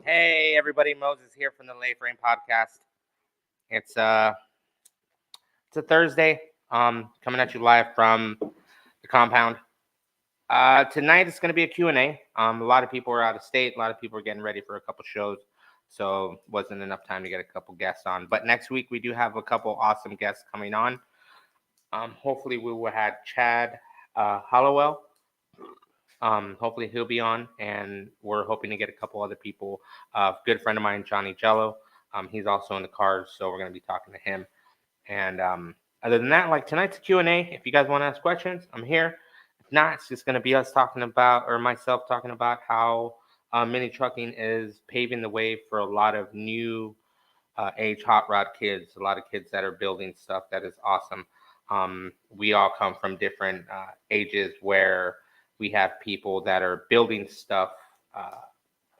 Hey everybody, Moses here from the Lay Frame Podcast. It's uh it's a Thursday. Coming at you live from the compound. Tonight it's gonna be a Q&A. A lot of people are out of state, a lot of people are getting ready for a couple shows, so wasn't enough time to get a couple guests on. But next week we do have a couple awesome guests coming on. Hopefully we will have Chad Hollowell. Hopefully he'll be on, and we're hoping to get a couple other people. Good friend of mine, Johnny Jello. He's also in the cars, so we're going to be talking to him. And other than that, like tonight's a Q&A. If you guys want to ask questions, I'm here. If not, it's just going to be us talking about, or myself talking about how mini trucking is paving the way for a lot of new age hot rod kids, a lot of kids that are building stuff that is awesome. We all come from different ages where we have people that are building stuff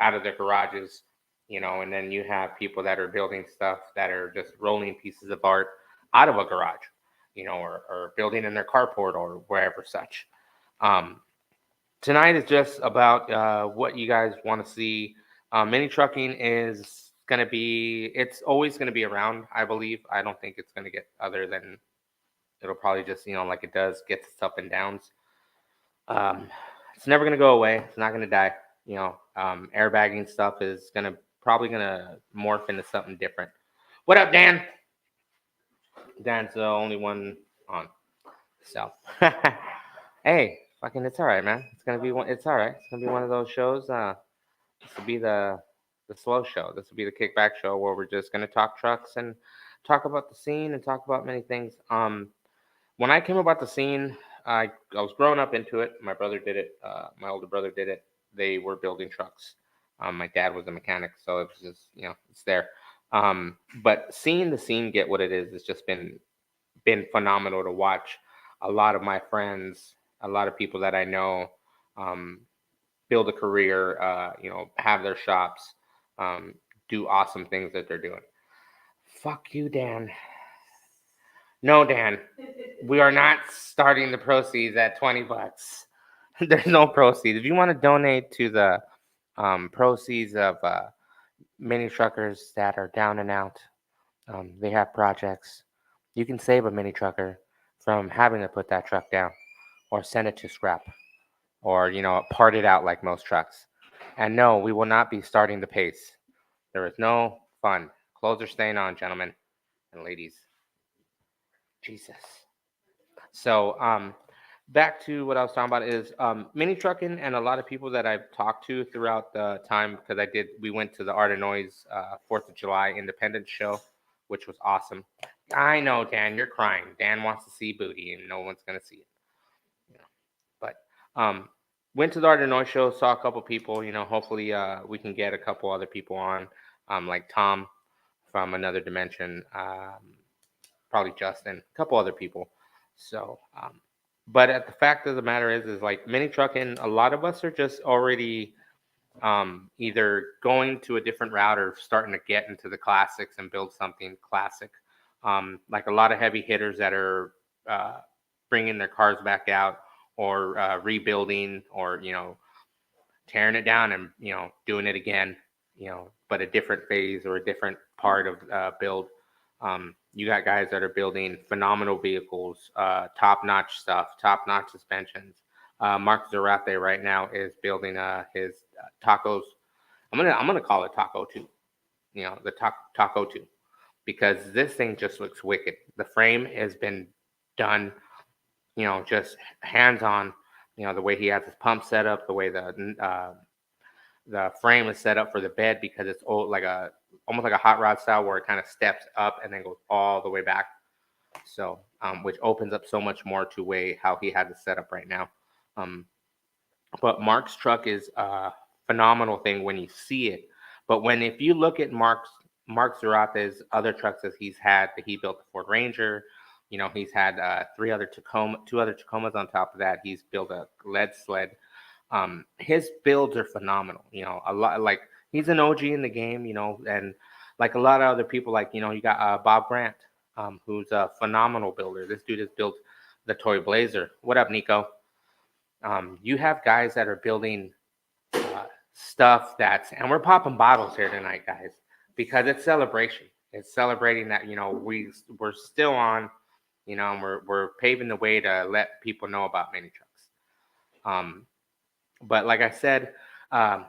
out of their garages, and then you have people that are building stuff that are just rolling pieces of art out of a garage, or building in their carport or wherever such. Um, Tonight is just about what you guys want to see. Mini trucking is going to be, it's always going to be around, I believe. I don't think it's going to get other than, it'll probably just, like it does, gets its up and downs. Um, it's never going to go away. It's not going to die. Airbagging stuff is probably going to morph into something different. What up, Dan? Dan's the only one on. So, hey, fucking, it's all right, man. It's gonna be one. It's all right. It's gonna be one of those shows. This will be the slow show. This will be the kickback show where we're just gonna talk trucks and talk about the scene and talk about many things. When I came about the scene, I was growing up into it. My brother did it. My older brother did it. They were building trucks. My dad was a mechanic, so it was just it's there. But seeing the scene get what it is has just been phenomenal to watch. A lot of my friends, a lot of people that I know, um, build a career, have their shops, do awesome things that they're doing. Fuck you, Dan. No, Dan, we are not starting the proceeds at $20. There's no proceeds. If you want to donate to the proceeds of mini truckers that are down and out, they have projects. You can save a mini trucker from having to put that truck down or send it to scrap or, part it out like most trucks. And no, we will not be starting the pace. There is no fun. Clothes are staying on, gentlemen and ladies. Jesus. So, back to what I was talking about is mini trucking, and a lot of people that I've talked to throughout the time, because we went to the Art of Noise 4th of July Independence show, which was awesome. I know, Dan, you're crying. Dan wants to see booty, and no one's gonna see it. But went to the Art of Noise show, saw a couple people. Hopefully we can get a couple other people on, like Tom from Another Dimension, probably Justin, a couple other people. So, but the fact of the matter is like mini trucking, a lot of us are just already either going to a different route or starting to get into the classics and build something classic. Like a lot of heavy hitters that are bringing their cars back out or rebuilding or, tearing it down and, doing it again, but a different phase or a different part of build. You got guys that are building phenomenal vehicles, top-notch stuff, top-notch suspensions. Mark Zarate right now is building his tacos. I'm gonna call it Taco 2. The Taco 2, because this thing just looks wicked. The frame has been done, just hands-on. The way he has his pump set up, the way the frame is set up for the bed, because it's old, almost like a hot rod style where it kind of steps up and then goes all the way back. So, which opens up so much more to way how he has it set up right now. But Mark's truck is a phenomenal thing when you see it. But if you look at Mark Zarate's other trucks that he's had, that he built the Ford Ranger, he's had two other Tacomas on top of that. He's built a lead sled. His builds are phenomenal. A lot, like, he's an OG in the game. And like a lot of other people, like you got Bob Grant, who's a phenomenal builder. This dude has built the Toy Blazer. What up, Nico? You have guys that are building stuff and we're popping bottles here tonight, guys, because it's celebration. It's celebrating that, we're still on, and we're paving the way to let people know about mini trucks. But like I said, um,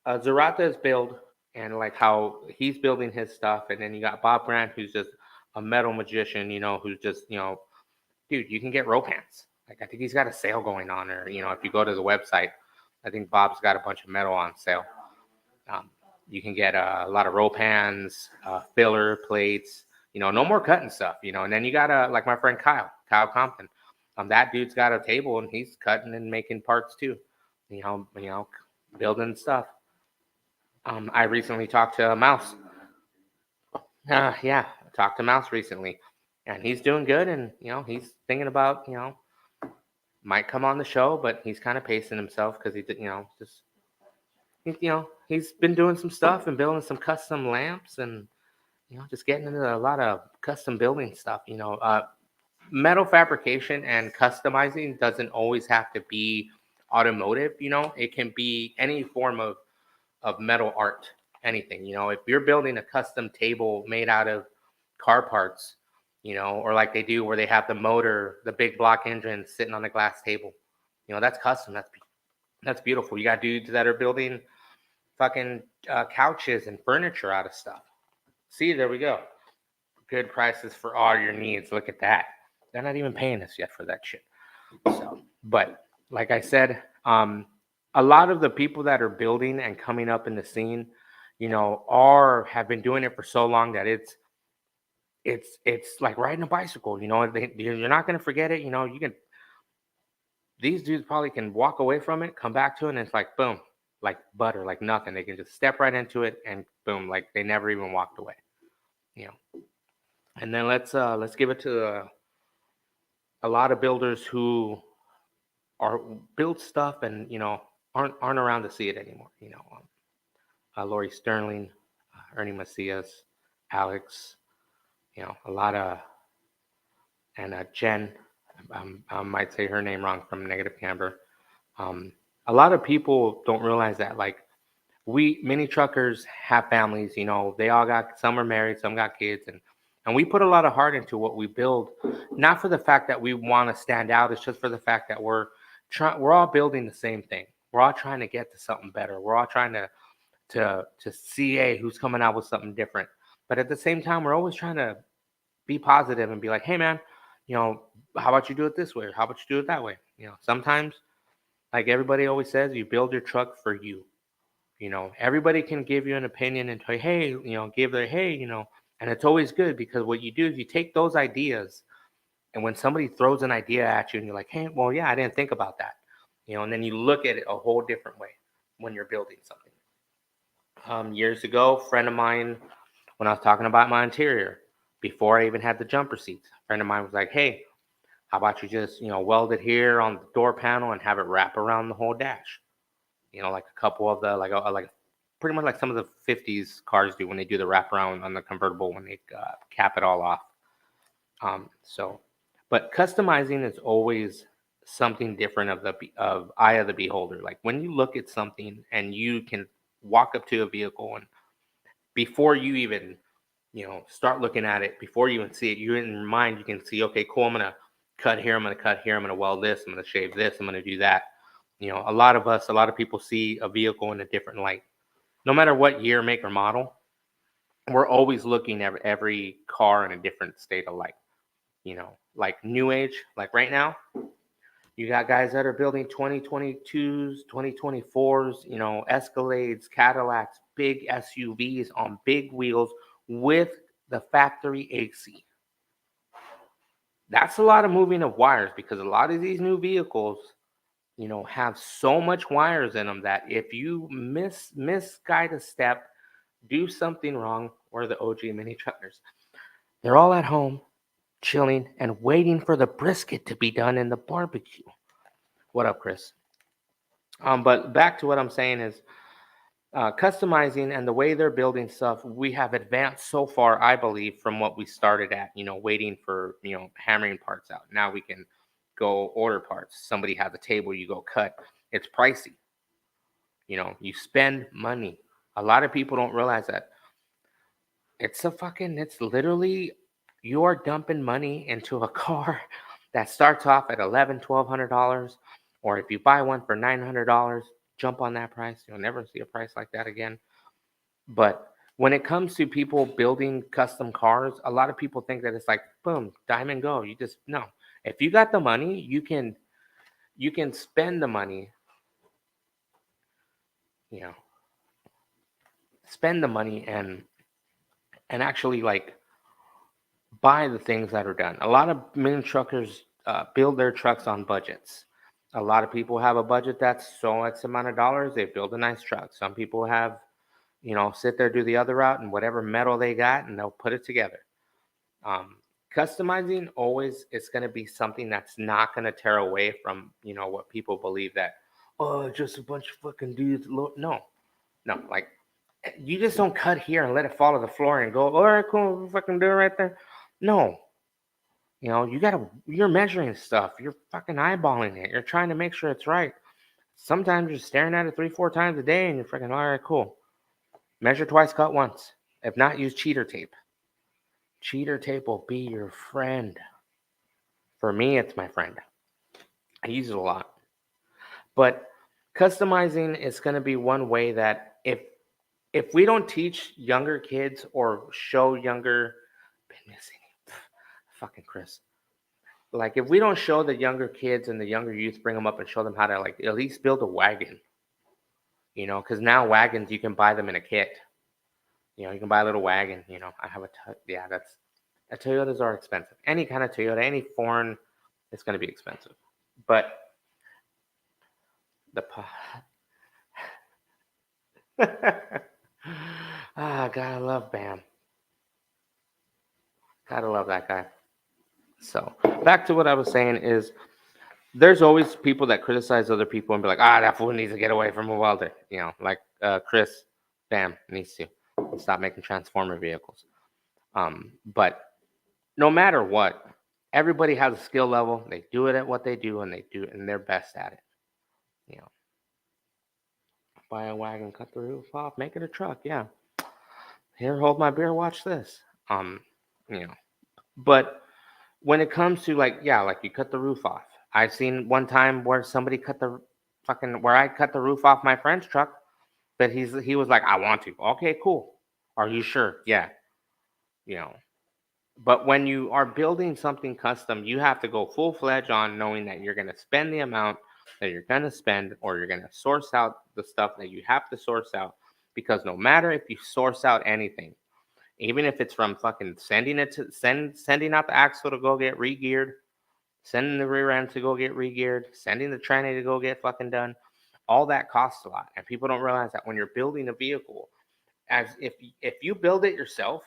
Zarata is build, and like how he's building his stuff, and then you got Bob Grant, who's just a metal magician, who's just, dude, you can get rope hands. Like I think he's got a sale going on, or if you go to the website, I think Bob's got a bunch of metal on sale. Um, you can get a lot of rope hands, filler plates, no more cutting stuff, and then you got like my friend Kyle Compton. That dude's got a table and he's cutting and making parts too, building stuff. I recently talked to Mouse. Yeah, I talked to Mouse recently, and he's doing good, and he's thinking about might come on the show, but he's kind of pacing himself because he did, just he's been doing some stuff and building some custom lamps and just getting into a lot of custom building stuff. Metal fabrication and customizing doesn't always have to be automotive. It can be any form of metal art, anything. If you're building a custom table made out of car parts, or like they do where they have the motor, the big block engine sitting on the glass table, that's custom. That's beautiful. You got dudes that are building fucking couches and furniture out of stuff. See, there we go. Good prices for all your needs. Look at that. They're not even paying us yet for that shit. So, but like I said, a lot of the people that are building and coming up in the scene, have been doing it for so long that it's like riding a bicycle. You're not going to forget it. You can. These dudes probably can walk away from it, come back to it, and it's like boom, like butter, like nothing. They can just step right into it and boom, like they never even walked away. And then let's give it to a lot of builders who are build stuff and aren't around to see it anymore. Lori Sterling, Ernie Macias, Alex, a lot of, and Jen, I might say her name wrong from Negative Camber. A lot of people don't realize that, like, we mini truckers have families, they all got, some are married, some got kids, and we put a lot of heart into what we build, not for the fact that we want to stand out. It's just for the fact that we're all building the same thing. We're all trying to get to something better. We're all trying to see, hey, who's coming out with something different. But at the same time, we're always trying to be positive and be like, hey man, how about you do it this way? Or how about you do it that way? Sometimes, like everybody always says, you build your truck for you. Everybody can give you an opinion and say, hey, give their, hey, and it's always good because what you do is you take those ideas, and when somebody throws an idea at you and you're like, hey, well, yeah, I didn't think about that, and then you look at it a whole different way when you're building something. Years ago, a friend of mine, when I was talking about my interior, before I even had the jumper seats, a friend of mine was like, hey, how about you just, weld it here on the door panel and have it wrap around the whole dash? Like a couple of the, like pretty much like some of the 50s cars do when they do the wraparound on the convertible when they cap it all off. But customizing is always something different of eye of the beholder. Like when you look at something and you can walk up to a vehicle and before you even start looking at it, before you even see it, you're in your mind, you can see, okay, cool, I'm gonna cut here, I'm gonna cut here, I'm gonna weld this, I'm gonna shave this, I'm gonna do that. A lot of people see a vehicle in a different light. No matter what year, make, or model, we're always looking at every car in a different state of light. Like new age, like right now, you got guys that are building 2022s, 2024s, Escalades, Cadillacs, big SUVs on big wheels with the factory AC. That's a lot of moving of wires because a lot of these new vehicles, have so much wires in them that if you misguide a step, do something wrong, or the OG mini truckers, they're all at home, chilling and waiting for the brisket to be done in the barbecue. What up, Chris? But back to what I'm saying is customizing and the way they're building stuff, we have advanced so far, I believe, from what we started at, waiting for, hammering parts out. Now we can go order parts. Somebody has a table, you go cut. It's pricey. You spend money. A lot of people don't realize that. It's literally you're dumping money into a car that starts off at $1,100, $1,200. Or if you buy one for $900, jump on that price. You'll never see a price like that again. But when it comes to people building custom cars, a lot of people think that it's like boom, diamond go. You just no. If you got the money, you can spend the money, you know, spend the money and actually like buy the things that are done. A lot of main truckers build their trucks on budgets. A lot of people have a budget that's so X amount of dollars, they build a nice truck. Some people have, sit there, do the other route, and whatever metal they got, and they'll put it together. Um, Customizing always is going to be something that's not going to tear away from, what people believe that, oh, just a bunch of fucking dudes. No, no, like you just don't cut here and let it fall to the floor and go, all right, cool, we fucking do it right there. No, you're measuring stuff. You're fucking eyeballing it. You're trying to make sure it's right. Sometimes you're staring at it 3, 4 times a day and you're freaking, all right, cool. Measure twice, cut once. If not, use cheater tape. Cheater tape will be your friend. For me, it's my friend. I use it a lot. But customizing is going to be one way that if we don't teach younger kids or show younger, been missing fucking Chris. Like if we don't show the younger kids and the younger youth, bring them up and show them how to like at least build a wagon, because now wagons you can buy them in a kit. You can buy a little wagon. I have Toyotas are expensive. Any kind of Toyota, any foreign, it's going to be expensive. But the gotta love Bam. Gotta love that guy. So back to what I was saying is there's always people that criticize other people and be like, that fool needs to get away from a welder. Like Chris Bam needs to stop making transformer vehicles. But no matter what, everybody has a skill level. They do it at what they do, and they do it, and they're best at it. Buy a wagon, cut the roof off, make it a truck. Yeah. Here, hold my beer, watch this. But when it comes to like you cut the roof off. I've seen one time where somebody where I cut the roof off my friend's truck, but he was like, I want to. Okay, cool. Are you sure? Yeah. But when you are building something custom, you have to go full-fledged on knowing that you're going to spend the amount that you're going to spend, or you're going to source out the stuff that you have to source out. Because no matter if you source out anything, even if it's from fucking sending out the axle to go get re-geared, sending the rear end to go get re-geared, sending the tranny to go get fucking done, all that costs a lot. And people don't realize that when you're building a vehicle, as if you build it yourself,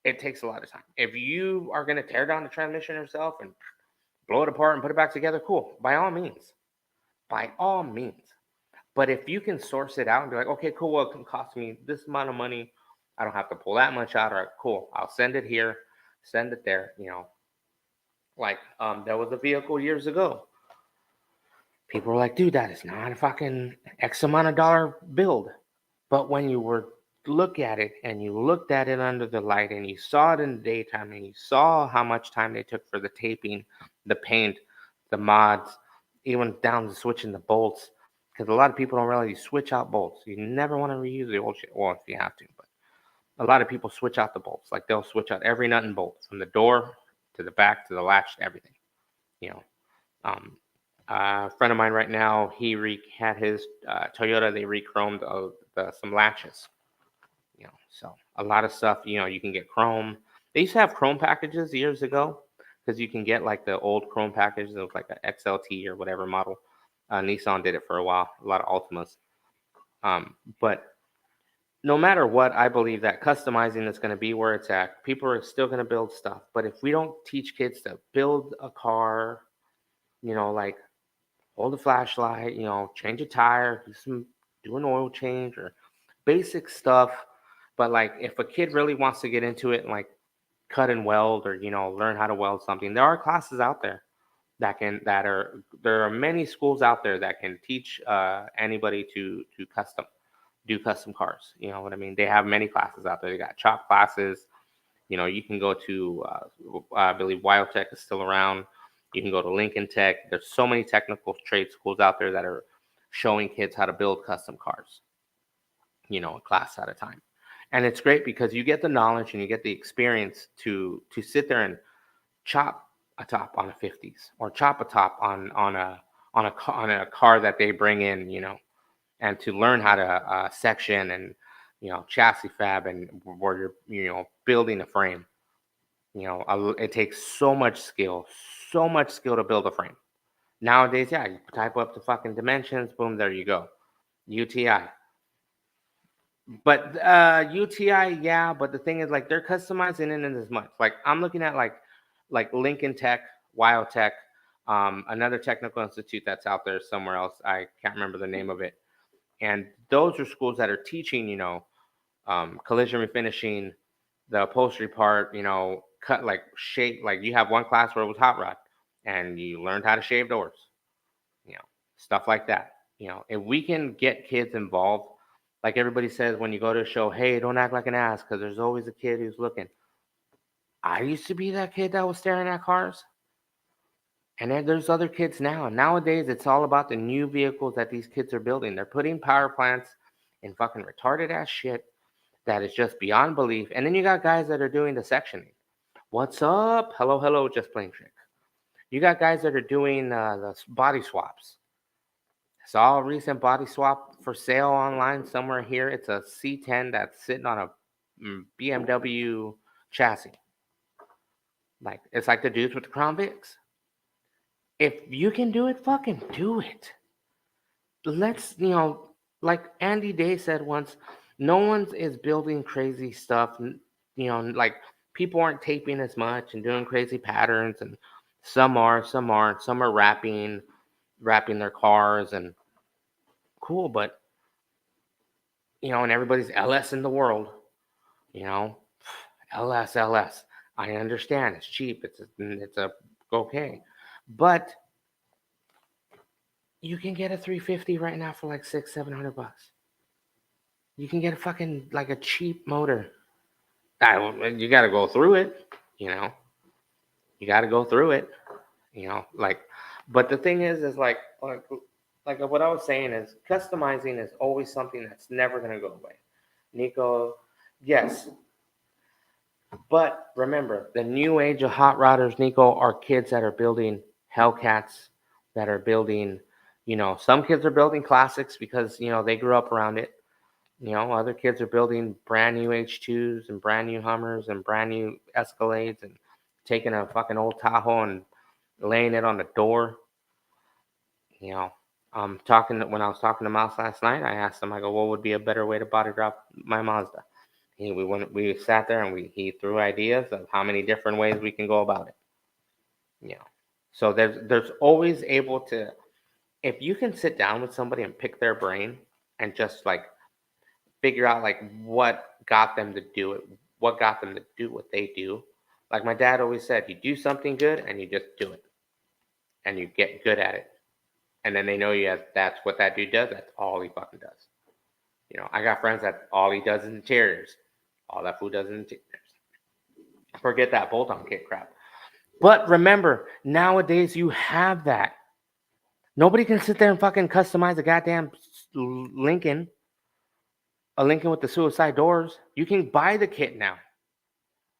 it takes a lot of time. If you are going to tear down the transmission yourself and blow it apart and put it back together, cool. By all means. But if you can source it out and be like, okay, cool, well, it can cost me this amount of money. I don't have to pull that much out. All right, cool. I'll send it here, send it there. Like there was a vehicle years ago. People were like, dude, that is not a fucking X amount of dollar build. But when you were look at it and you looked at it under the light and you saw it in the daytime and you saw how much time they took for the taping, the paint, the mods, even down to switching the bolts, because a lot of people don't realize you switch out bolts. You never want to reuse the old shit. Well, if you have to, but a lot of people switch out the bolts. Like they'll switch out every nut and bolt from the door to the back to the latch to everything. A friend of mine right now, he had his Toyota. They re-chromed some latches. So a lot of stuff, you can get chrome. They used to have chrome packages years ago because you can get like the old chrome package. It was like an XLT or whatever model. Nissan did it for a while, a lot of Altimas. But no matter what, I believe that customizing is going to be where it's at. People are still going to build stuff. But if we don't teach kids to build a car, like hold a flashlight, change a tire, do an oil change or basic stuff. But like if a kid really wants to get into it and like cut and weld or learn how to weld something, there are classes out there. there are many schools out there that can teach anybody to do custom cars. You know what I mean? They have many classes out there. They got chop classes. You know, you can go to I believe Wildtech is still around. You can go to Lincoln Tech. There's so many technical trade schools out there that are showing kids how to build custom cars. You know, a class at a time, and it's great because you get the knowledge and you get the experience to sit there and chop a top on a 50s or chop a top on a car that they bring in, you know, and to learn how to section and, you know, chassis fab, and where you're, you know, building a frame. You know, it takes so much skill to build a frame. Nowadays, yeah, you type up the fucking dimensions, boom, there you go. UTI. But UTI, yeah, but the thing is, like, they're customizing it in as much. Like, I'm looking at like Lincoln Tech, Wildtech, another technical institute that's out there somewhere else. I can't remember the name of it. And those are schools that are teaching, you know, collision refinishing, the upholstery part, you know, cut like shape. Like, you have one class where it was hot rod, and you learned how to shave doors, you know, stuff like that. You know, if we can get kids involved, like everybody says when you go to a show, hey, don't act like an ass because there's always a kid who's looking. I used to be that kid that was staring at cars. And then there's other kids now. Nowadays, it's all about the new vehicles that these kids are building. They're putting power plants in fucking retarded ass shit that is just beyond belief. And then you got guys that are doing the sectioning. What's up? Hello, hello, just plain trick. You got guys that are doing the body swaps. Saw a recent body swap for sale online somewhere here. It's a C10 that's sitting on a BMW chassis. Like, it's like the dudes with the Crown Vics. If you can do it, fucking do it. Let's, you know, like Andy Day said once, no one is building crazy stuff. You know, like, people aren't taping as much and doing crazy patterns, and some are, some aren't. Some are wrapping their cars, and cool, but, you know, and everybody's LS in the world, you know, LS. I understand it's cheap. It's a okay, but you can get a 350 right now for like $600-700. You can get a fucking like a cheap motor. You got to go through it, you know. You got to go through it, you know. Like, but the thing is like what I was saying is customizing is always something that's never gonna go away. Nico, yes, but remember the new age of hot rodders, Nico, are kids that are building Hellcats, that are building, you know, some kids are building classics because, you know, they grew up around it. You know, other kids are building brand new H2s and brand new Hummers and brand new Escalades, and taking a fucking old Tahoe and laying it on the door. You know, when I was talking to Mouse last night, I asked him, I go, what would be a better way to body drop my Mazda? We sat there and he threw ideas of how many different ways we can go about it. You know, so there's always able to, if you can sit down with somebody and pick their brain and just like figure out like what got them to do it, what got them to do what they do. Like my dad always said, you do something good and you just do it, and you get good at it, and then they know you as that's what that dude does. That's all he fucking does. You know, I got friends that all he does is interiors. All that fool does is interiors. Forget that bolt-on kit crap. But remember, nowadays you have that. Nobody can sit there and fucking customize a goddamn Lincoln, a Lincoln with the suicide doors. You can buy the kit now.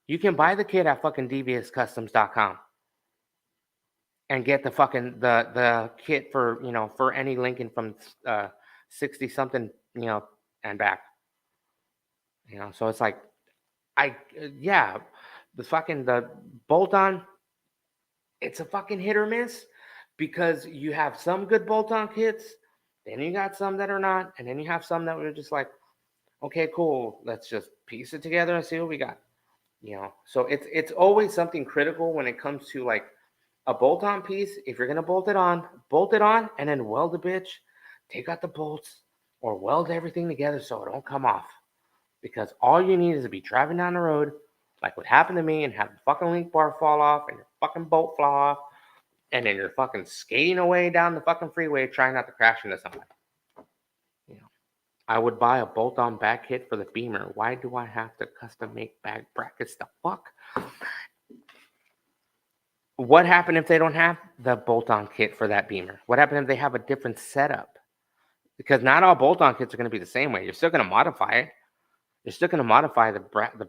You can buy the kit at fucking deviouscustoms.com and get the fucking the kit for, you know, for any Lincoln from 60 something, you know, and back. You know, so it's like yeah, the bolt on, it's a fucking hit or miss because you have some good bolt on kits, then you got some that are not, and then you have some that were just like, okay, cool, let's just piece it together and see what we got. You know, so it's always something critical when it comes to like a bolt-on piece. If you're gonna bolt it on, and then weld the bitch. Take out the bolts or weld everything together so it don't come off. Because all you need is to be driving down the road, like what happened to me, and have the fucking link bar fall off and your fucking bolt fall off. and then you're fucking skating away down the fucking freeway trying not to crash into somebody. You know, I would buy a bolt-on back kit for the Beamer. Why do I have to custom make back brackets? The fuck? What happened if they don't have the bolt-on kit for that Beamer? What happened if they have a different setup? Because not all bolt-on kits are going to be the same way. You're still going to modify it. You're still going to modify the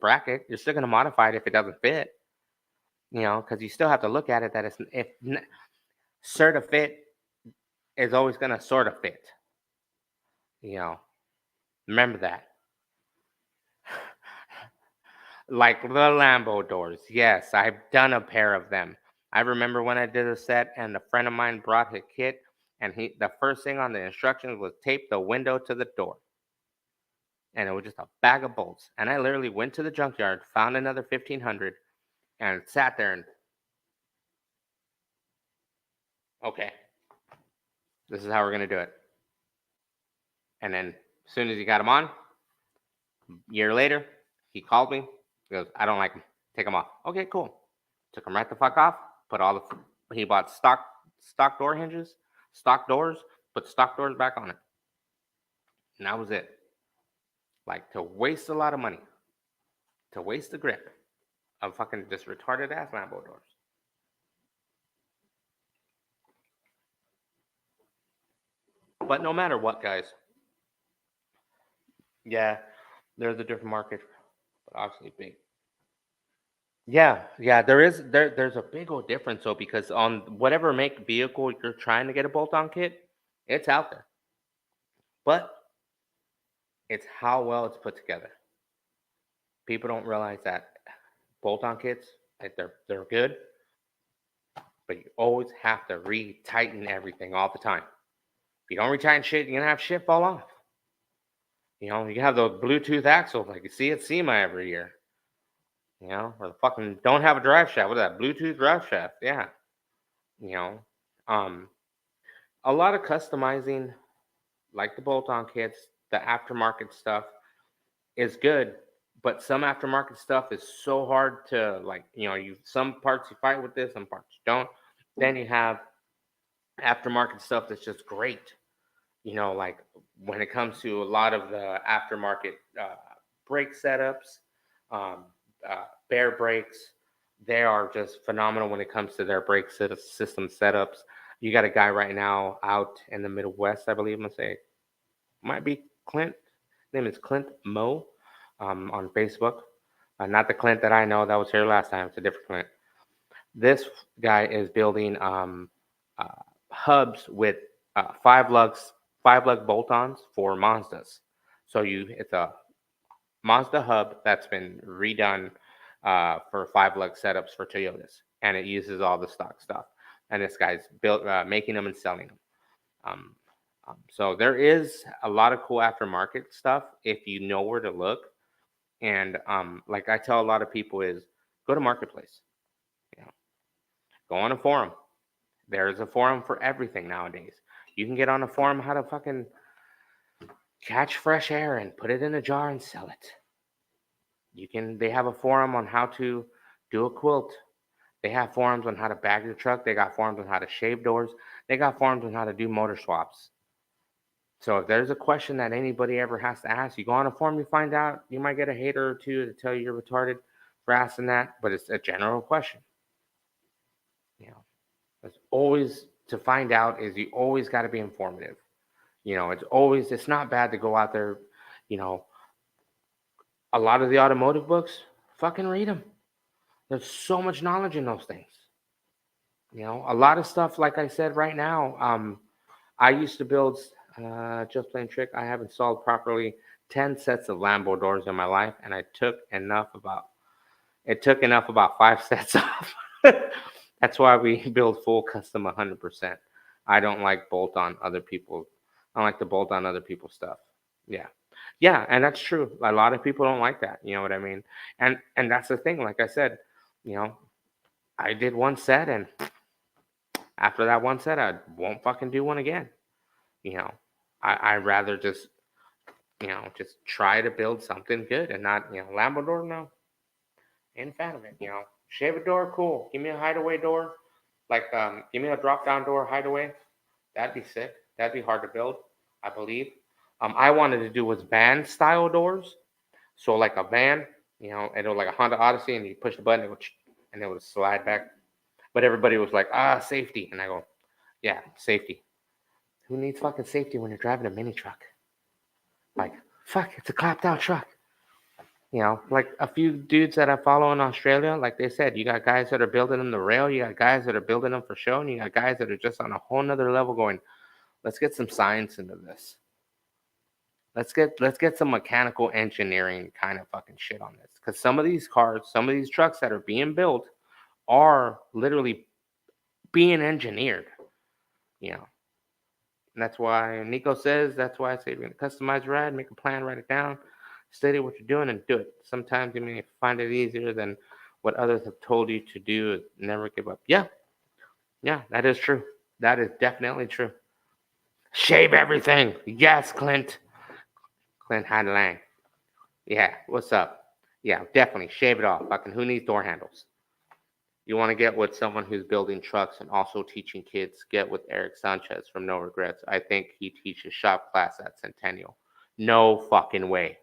bracket. You're still going to modify it if it doesn't fit. You know, because you still have to look at it that it's if sort of fit is always going to sort of fit. You know, remember that. Like the Lambo doors. Yes, I've done a pair of them. I remember when I did a set and a friend of mine brought his kit and the first thing on the instructions was tape the window to the door. And it was just a bag of bolts. And I literally went to the junkyard, found another 1500 and sat there and okay, this is how we're going to do it. And then as soon as he got them on, a year later, he called me. He goes, I don't like them. Take them off. Okay, cool. Took them right the fuck off. He bought stock door hinges, stock doors, put stock doors back on it. And that was it. Like, to waste a lot of money, to waste the grip of fucking just retarded ass Lambo doors. But no matter what, guys, yeah, there's a different market, but obviously big. Yeah, there's a big old difference though, because on whatever make vehicle you're trying to get a bolt-on kit, it's out there. But it's how well it's put together. People don't realize that bolt-on kits, like they're good, but you always have to retighten everything all the time. If you don't retighten shit, you're gonna have shit fall off. You know, you have those Bluetooth axles like you see at SEMA every year. You know, or the fucking don't have a drive shaft. What is that? Bluetooth drive shaft. Yeah. You know, a lot of customizing, like the bolt-on kits, the aftermarket stuff is good, but some aftermarket stuff is so hard to like. You know, some parts you fight with this, some parts you don't. Then you have aftermarket stuff that's just great. You know, like when it comes to a lot of the aftermarket brake setups, um, Bear brakes, they are just phenomenal when it comes to their brake system setups. You got a guy right now out in the Midwest, I believe. I'm gonna say might be Clint. His name is Clint Moe on Facebook. Not the Clint that I know that was here last time. It's a different Clint. This guy is building uh, hubs with five lug bolt-ons for Mazdas. So it's a Mazda hub that's been redone for five lug setups for Toyotas, and it uses all the stock stuff. And this guy's making them and selling them. Um, so there is a lot of cool aftermarket stuff if you know where to look. And like I tell a lot of people is go to Marketplace. You know, go on a forum. There's a forum for everything nowadays. You can get on a forum how to fucking catch fresh air and put it in a jar and sell it. They have a forum on how to do a quilt. They have forums on how to bag your truck. They got forums on how to shave doors. They got forums on how to do motor swaps. So if there's a question that anybody ever has to ask, you go on a forum, you find out. You might get a hater or two to tell you you're retarded for asking that, but it's a general question. You know, it's always to find out is you always got to be informative. You know, it's not bad to go out there. You know, a lot of the automotive books, fucking read them. There's so much knowledge in those things. You know, a lot of stuff, like I said right now, I used to build, just plain trick, I have installed properly 10 sets of Lambo doors in my life, and it took enough about 5 sets off. That's why we build full custom 100%. I don't like I don't like to bolt on other people's stuff. Yeah. Yeah, and that's true. A lot of people don't like that. You know what I mean? And that's the thing. Like I said, you know, I did one set, and after that one set, I won't fucking do one again. You know, I'd rather just try to build something good and not, Lambo door, no. Ain't a fan of it, Shave a door, cool. Give me a hideaway door. Like, give me a drop down door hideaway. That'd be sick. That'd be hard to build, I believe. I wanted to do was van style doors. So like a van, and it was like a Honda Odyssey, and you push the button, and it would slide back. But everybody was like, safety, and I go, yeah, safety. Who needs fucking safety when you're driving a mini truck? Like, fuck, it's a clapped out truck. Like a few dudes that I follow in Australia, like they said, you got guys that are building them the rail, you got guys that are building them for show, and you got guys that are just on a whole nother level going, let's get some science into this. Let's get some mechanical engineering kind of fucking shit on this. Because some of these cars, some of these trucks that are being built are literally being engineered. And that's why Nico says, that's why I say we're going to customize your ride, make a plan, write it down, study what you're doing, and do it. Sometimes you may find it easier than what others have told you to do. Never give up. Yeah, that is true. That is definitely true. Shave everything. Yes, Clint Hadlang. Yeah, what's up? Yeah, definitely shave it off. Fucking who needs door handles? You want to get with someone who's building trucks and also teaching kids. Get with Eric Sanchez from No Regrets. I think he teaches shop class at Centennial. No fucking way.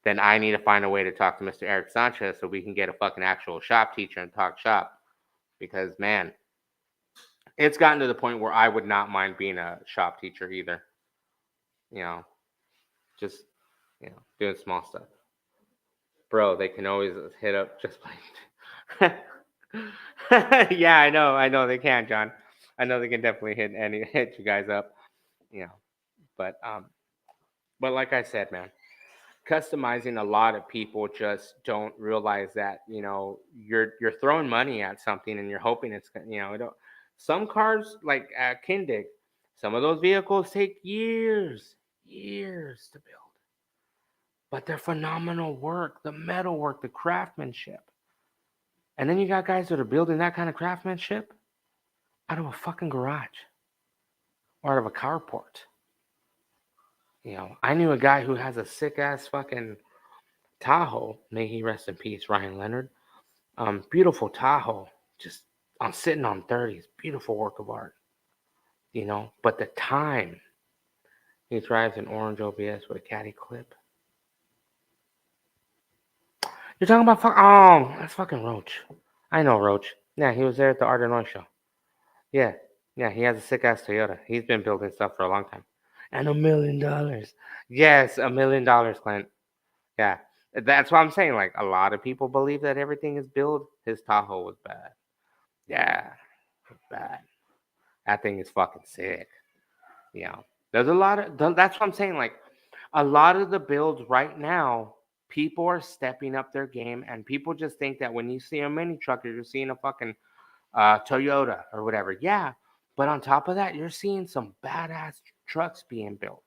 Then I need to find a way to talk to Mr. Eric Sanchez so we can get a fucking actual shop teacher and talk shop. Because, man, it's gotten to the point where I would not mind being a shop teacher either. Just, doing small stuff. Bro, they can always hit up just like... Yeah, I know they can, John. I know they can definitely hit you guys up, But like I said, man, customizing, a lot of people just don't realize that you're throwing money at something and you're hoping it's some cars like Kindig, some of those vehicles take years to build, but they're phenomenal work. The metal work, the craftsmanship. And then you got guys that are building that kind of craftsmanship out of a fucking garage or out of a carport. I knew a guy who has a sick ass fucking Tahoe. May he rest in peace, Ryan Leonard. Beautiful Tahoe, just sitting on 30s. Beautiful work of art. But the time he drives an orange OBS with a caddy clip. You're talking about that's fucking Roach. I know Roach. Yeah, he was there at the Art and Noise show. Yeah, he has a sick ass Toyota. He's been building stuff for a long time. And $1 million. Yes, $1 million, Clint. Yeah, that's what I'm saying. Like, a lot of people believe that everything is built. His Tahoe was bad. Yeah, bad. That thing is fucking sick. There's a lot of, that's what I'm saying. Like, a lot of the builds right now, people are stepping up their game, and people just think that when you see a mini truck, you're seeing a fucking Toyota or whatever. Yeah, but on top of that, you're seeing some badass trucks being built.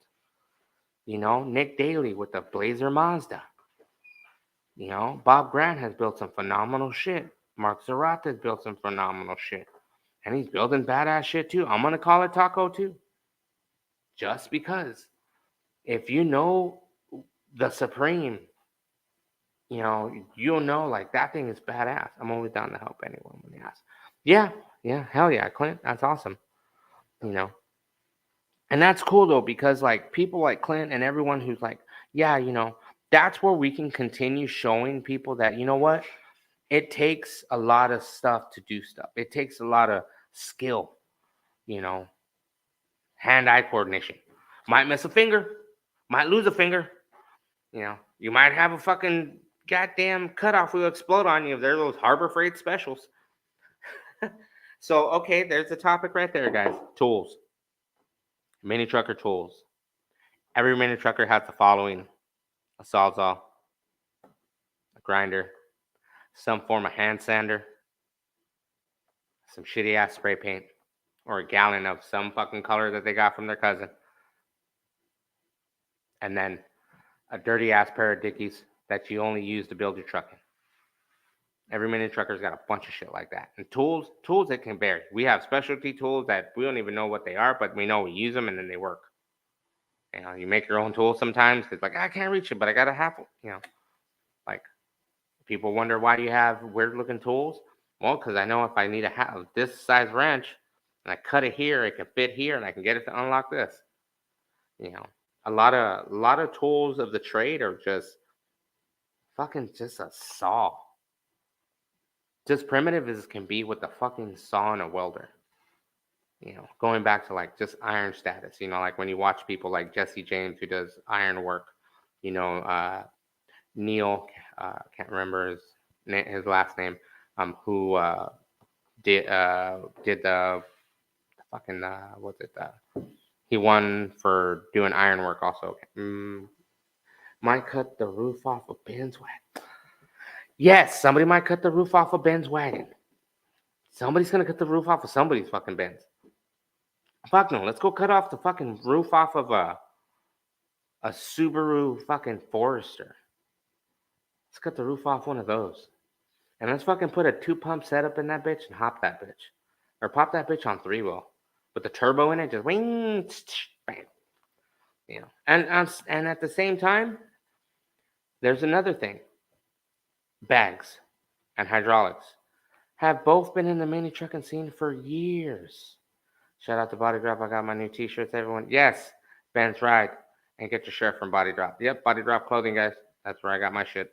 Nick Daly with the Blazer Mazda. Bob Grant has built some phenomenal shit. Mark Zarata has built some phenomenal shit. And he's building badass shit too. I'm going to call it Taco too. Just because. If you know the Supreme, you'll know, like, that thing is badass. I'm always down to help anyone when they ask. Yeah, hell yeah, Clint. That's awesome. And that's cool, though, because, like, people like Clint and everyone who's like, yeah, that's where we can continue showing people that, you know what? It takes a lot of stuff to do stuff. It takes a lot of skill, hand-eye coordination. Might miss a finger, might lose a finger. You might have a fucking goddamn cutoff wheel explode on you if they're those Harbor Freight specials. So, okay, there's the topic right there, guys. Tools. Mini trucker tools. Every mini trucker has the following: a sawzall, a grinder, some form of hand sander, some shitty ass spray paint, or a gallon of some fucking color that they got from their cousin, and then a dirty ass pair of Dickies that you only use to build your truck in. Every mini trucker's got a bunch of shit like that. And tools, it can vary. We have specialty tools that we don't even know what they are, but we know we use them and then they work. You make your own tools sometimes because, like, I can't reach it, but I got a half. Like, people wonder why you have weird looking tools. Well, because I know if I need this size wrench and I cut it here, it can fit here, and I can get it to unlock this. You know, a lot of tools of the trade are just fucking just a saw. Just primitive as can be with the fucking saw and a welder. Going back to like just iron status. Like when you watch people like Jesse James who does iron work. You know, Neil, can't remember his last name. Who did the fucking what's it? He won for doing iron work also. Might cut the roof off of Ben's wagon. Yes, somebody might cut the roof off of Ben's wagon. Somebody's gonna cut the roof off of somebody's fucking Benz. Fuck no, let's go cut off the fucking roof off of a Subaru fucking Forester. Let's cut the roof off one of those. And let's fucking put a 2-pump setup in that bitch and hop that bitch. Or pop that bitch on 3-wheel. With the turbo in it, just wing, bam. And at the same time, there's another thing. Bags and hydraulics have both been in the mini trucking scene for years. Shout out to Body Drop. I got my new t-shirts, everyone. Yes, Ben's right. And get your shirt from Body Drop. Yep, Body Drop clothing, guys. That's where I got my shit.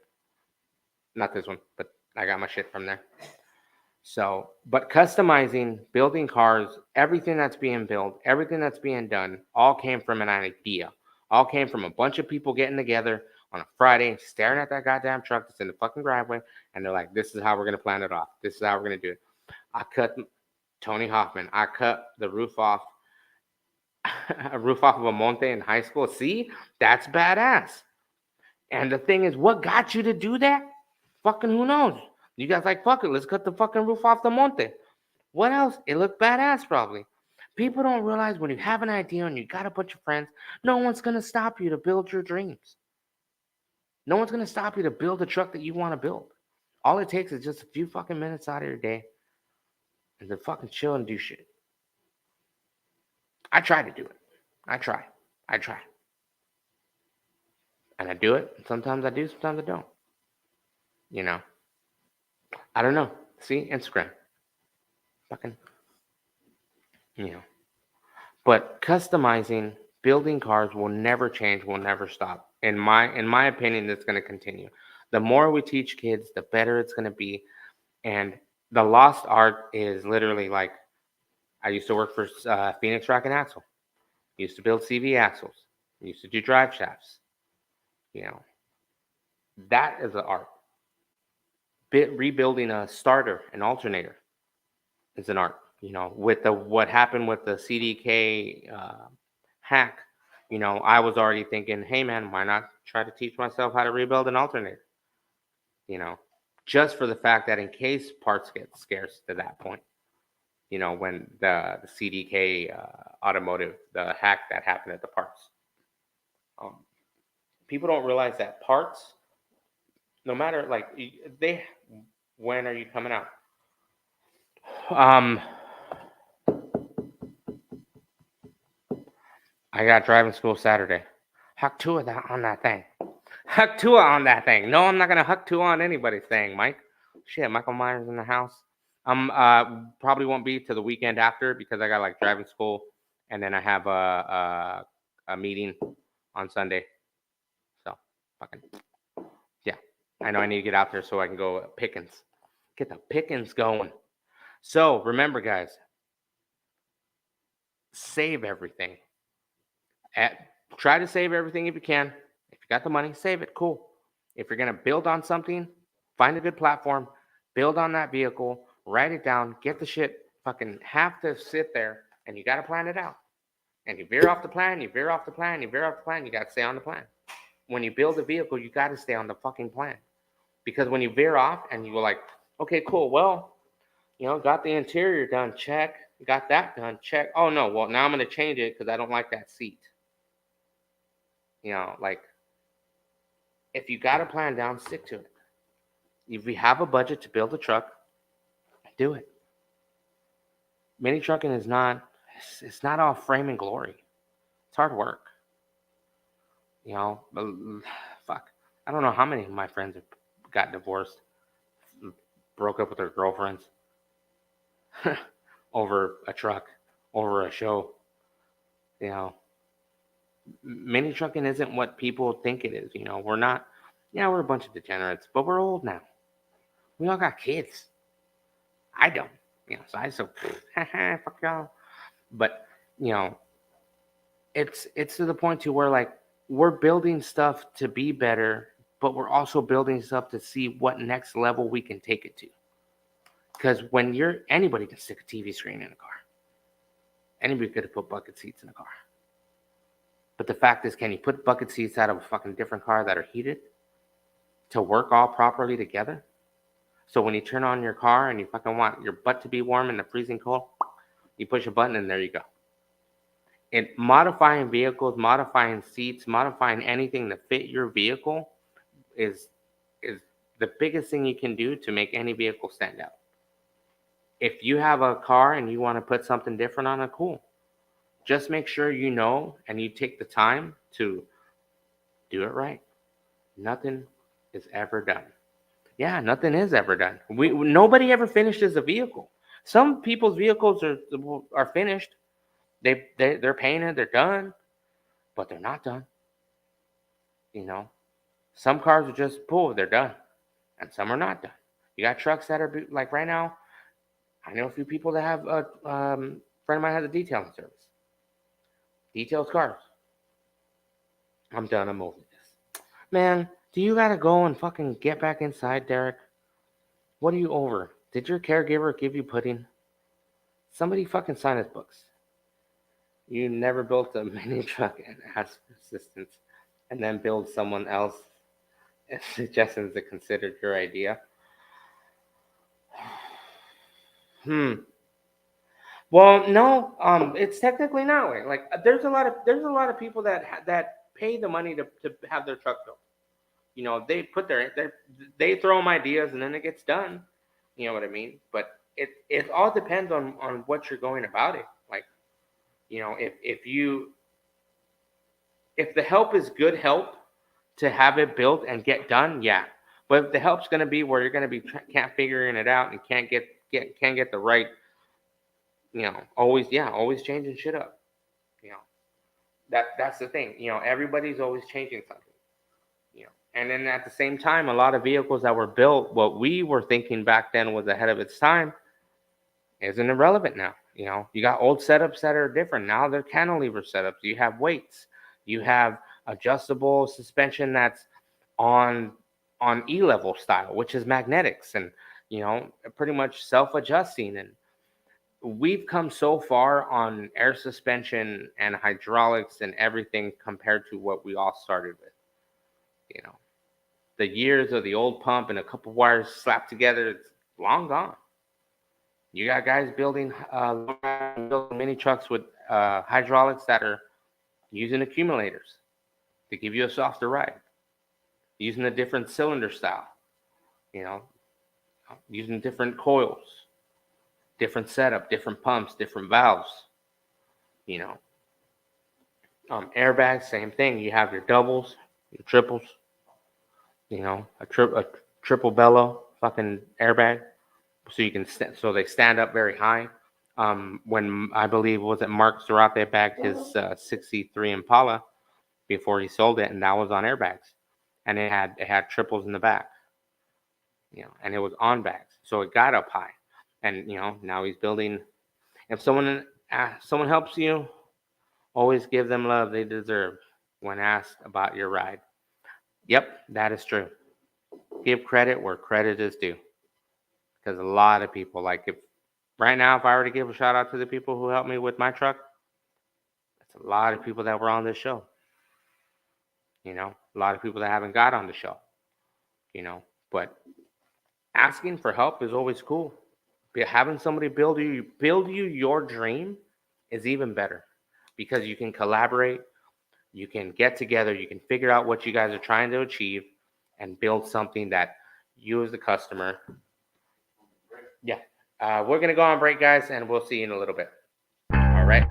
Not this one, but I got my shit from there. So, but customizing, building cars, everything that's being built, everything that's being done, all came from an idea. All came from a bunch of people getting together on a Friday, staring at that goddamn truck that's in the fucking driveway, and they're like, this is how we're going to plan it off. This is how we're going to do it. I cut Tony Hoffman. I cut the roof off of a Monte in high school. See, that's badass. And the thing is, what got you to do that? Fucking who knows? You guys like, fuck it, let's cut the fucking roof off the Monte. What else? It looked badass probably. People don't realize when you have an idea and you got a bunch of friends, no one's going to stop you to build your dreams. No one's going to stop you to build a truck that you want to build. All it takes is just a few fucking minutes out of your day and to fucking chill and do shit. I try to do it. I try. And I do it. Sometimes I do, sometimes I don't. I don't know. See, Instagram. Fucking, But customizing, building cars will never change, will never stop. In my opinion, it's going to continue. The more we teach kids, the better it's going to be. And the lost art is literally like, I used to work for Phoenix Rock and Axle. Used to build CV axles. Used to do drive shafts. That is an art. Rebuilding a starter, an alternator, is an art. With what happened with the CDK hack, I was already thinking, hey man, why not try to teach myself how to rebuild an alternator? Just for the fact that in case parts get scarce to that point, when the CDK automotive, the hack that happened at the parts. People don't realize that parts, no matter when are you coming out? I got driving school Saturday. Huck two on that thing. Huck two on that thing. No, I'm not gonna huck two on anybody's thing, Mike. Shit, Michael Myers in the house. Probably won't be to the weekend after because I got like driving school, and then I have a meeting on Sunday. So fucking yeah. I know I need to get out there so I can go pickings. Get the pickings going. So remember, guys, save everything. Try to save everything if you can. If you got the money, save it. Cool. If you're gonna build on something, find a good platform, build on that vehicle, write it down, get the shit. Fucking have to sit there, and you gotta plan it out. And you veer off the plan, you veer off the plan, you veer off the plan. You gotta stay on the plan. When you build a vehicle, you gotta stay on the fucking plan. Because when you veer off and you go like, okay, cool, well, got the interior done, check. Got that done, check. Oh no, well now I'm gonna change it because I don't like that seat. If you got a plan down, stick to it. If you have a budget to build a truck, do it. Mini trucking is it's not all frame and glory. It's hard work. Fuck. I don't know how many of my friends have got divorced broke up with their girlfriends over a truck, over a show. You know, mini trucking isn't what people think it is. You know, we're not. Yeah, we're a bunch of degenerates, but we're old now. We all got kids. I don't. You know, so fuck y'all. But you know, it's to the point to where like we're building stuff to be better, but we're also building stuff to see what next level we can take it to. Because when anybody can stick a TV screen in a car. Anybody could have put bucket seats in a car. But the fact is, can you put bucket seats out of a fucking different car that are heated to work all properly together? So when you turn on your car and you fucking want your butt to be warm in the freezing cold, you push a button and there you go. And modifying vehicles, modifying seats, modifying anything to fit your vehicle is the biggest thing you can do to make any vehicle stand out. If you have a car and you want to put something different on it, cool. Just make sure you know and you take the time to do it right. Nothing is ever done. Yeah, nothing is ever done. Nobody ever finishes a vehicle. Some people's vehicles are finished. They're painted, they're done, but they're not done. You know, some cars are just they're done, and some are not done. You got trucks that are like right now. I know a few people that have a friend of mine has a detailing service. Details cars. I'm done. I'm over this. Man, do you gotta go and fucking get back inside, Derek? What are you over? Did your caregiver give you pudding? Somebody fucking sign his books. You never built a mini truck and asked for assistance and then build someone else suggestions that considered your idea. Well, no, it's technically not way. Like there's a lot of people that pay the money to have their truck built. You know, they put they throw them ideas and then it gets done. You know what I mean? But it all depends on what you're going about it. Like, you know, if the help is good help to have it built and get done, yeah. But if the help's going to be where you're going to be can't figuring it out and can't get the right, you know, always changing shit up. You know, that's the thing. You know, everybody's always changing something. You know, and then at the same time, a lot of vehicles that were built, what we were thinking back then was ahead of its time, isn't irrelevant now. You know, you got old setups that are different. Now they're cantilever setups. You have weights. You have adjustable suspension that's on E-level style, which is magnetics and, you know, pretty much self-adjusting. And we've come so far on air suspension and hydraulics and everything compared to what we all started with. You know, the years of the old pump and a couple wires slapped together, it's long gone. You got guys building mini trucks with hydraulics that are using accumulators to give you a softer ride, using a different cylinder style, you know, using different coils, different setup, different pumps, different valves, you know. Airbags, same thing. You have your doubles, your triples, you know, a triple bellow fucking airbag. So you can so they stand up very high. When I believe was it Mark Zarate bagged his 63 Impala before he sold it, and that was on airbags, and it had triples in the back, you know, and it was on bags, so it got up high, and you know now he's building. If someone helps you, always give them love they deserve when asked about your ride. Yep, that is true. Give credit where credit is due. Because a lot of people, like if I were to give a shout out to the people who helped me with my truck, that's a lot of people that were on this show. You know, a lot of people that haven't got on the show. You know, but asking for help is always cool. Having somebody build you your dream is even better because you can collaborate, you can get together, you can figure out what you guys are trying to achieve, and build something that you as the customer. Yeah. We're going to go on break, guys, and we'll see you in a little bit. All right.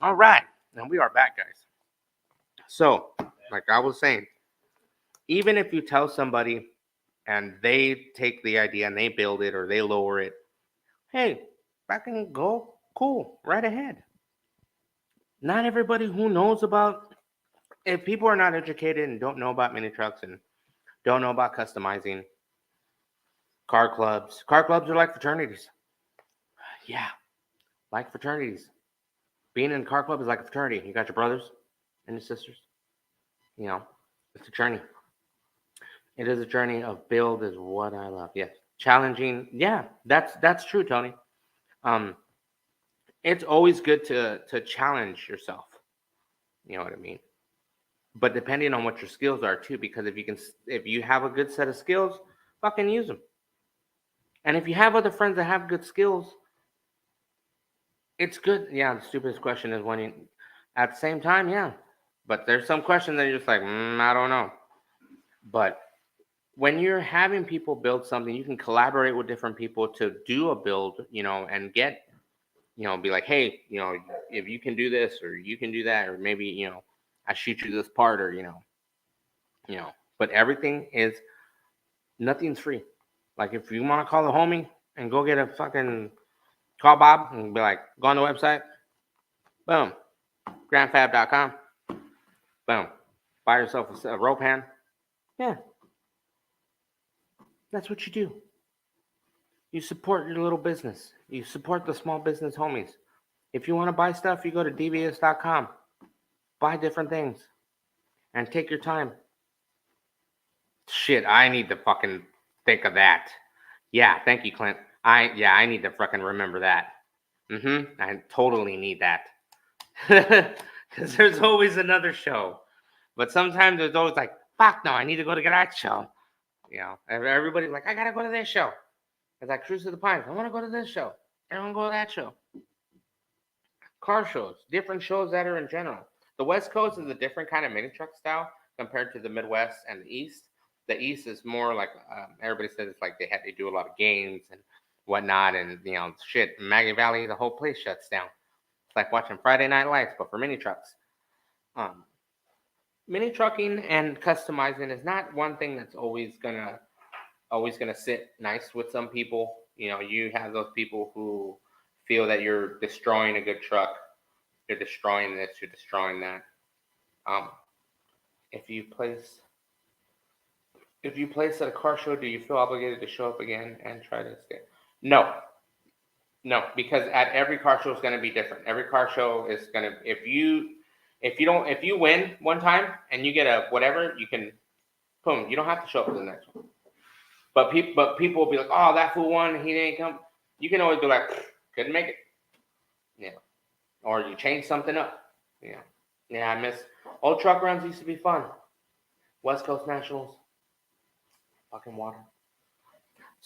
All right. Now we are back, guys. So, like I was saying, even if you tell somebody and they take the idea and they build it or they lower it, hey, fucking go, cool, right ahead. Not everybody who knows about, if people are not educated and don't know about mini trucks and don't know about customizing, car clubs are like fraternities. Yeah, like fraternities. Being in a car club is like a fraternity. You got your brothers and your sisters. You know, it's a journey. It is a journey of build is what I love. Yes, challenging. Yeah, that's true, Tony. Um, it's always good to challenge yourself. You know what I mean? But depending on what your skills are too, because if you have a good set of skills, fucking use them. And if you have other friends that have good skills, it's good. Yeah, the stupidest question is when you, at the same time, yeah. But there's some questions that you're just like, I don't know. But when you're having people build something, you can collaborate with different people to do a build, and get, be like, hey, if you can do this or you can do that, or maybe, I shoot you this part or, but everything is, nothing's free. Like if you want to call a homie and go get a fucking call Bob and be like, go on the website, boom, grandfab.com, boom, buy yourself a rope hand. Yeah, that's what you do. You support your little business. You support the small business homies. If you want to buy stuff, you go to dvs.com. Buy different things and take your time. Shit, I need to fucking think of that. Yeah, thank you, Clint. I need to fucking remember that. I totally need that. Because there's always another show. But sometimes there's always like, fuck no, I need to go to that show. Everybody's like, I gotta go to this show. It's like Cruise to the Pines. I want to go to this show. I don't want to go to that show. Car shows, different shows that are in general. The West Coast is a different kind of mini truck style compared to the Midwest and the East. The East is more like everybody says it's like they do a lot of games and whatnot, and shit. Maggie Valley, the whole place shuts down. It's like watching Friday Night Lights, but for mini trucks. Mini trucking and customizing is not one thing that's always gonna sit nice with some people. You have those people who feel that you're destroying a good truck, you're destroying this, you're destroying that. If you place at a car show, do you feel obligated to show up again and try to stay? No, because at every car show is going to be different. Every car show is going to, if you win one time and you get a whatever, you can, boom, you don't have to show up for the next one. But people will be like, oh, that fool won, he didn't come. You can always be like, couldn't make it. Yeah. Or you change something up. Yeah. Yeah, I miss old truck runs used to be fun. West Coast Nationals. Fucking water.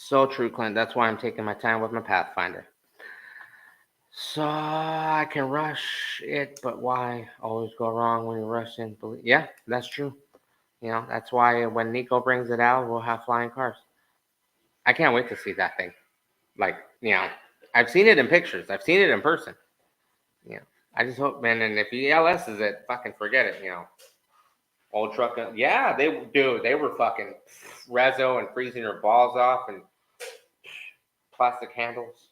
So true, Clint. That's why I'm taking my time with my Pathfinder. So I can rush it, but why always go wrong when you rush in? Yeah, that's true. That's why when Nico brings it out, we'll have flying cars. I can't wait to see that thing. Like, I've seen it in pictures. I've seen it in person. I just hope, man, and if he LS's it, fucking forget it, Old truck, yeah, they were fucking rezo and freezing their balls off and plastic handles.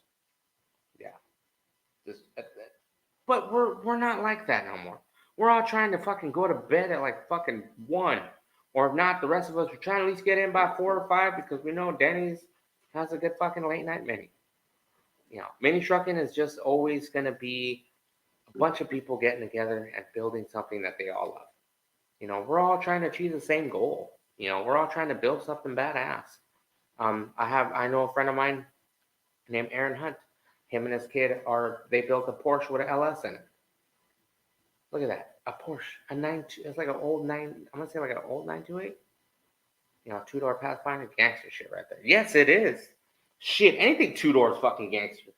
Yeah. But we're not like that no more. We're all trying to fucking go to bed at like fucking 1. Or if not, the rest of us are trying to at least get in by 4 or 5 because we know Denny's has a good fucking late night mini. Mini trucking is just always going to be a bunch of people getting together and building something that they all love. We're all trying to achieve the same goal. We're all trying to build something badass. I know a friend of mine named Aaron Hunt. Him and his kid they built a Porsche with an LS in it. Look at that. A Porsche. It's like an old 9, I'm going to say like an old 928. 2-door Pathfinder, gangster shit right there. Yes, it is. Shit, anything 2-door is fucking gangster.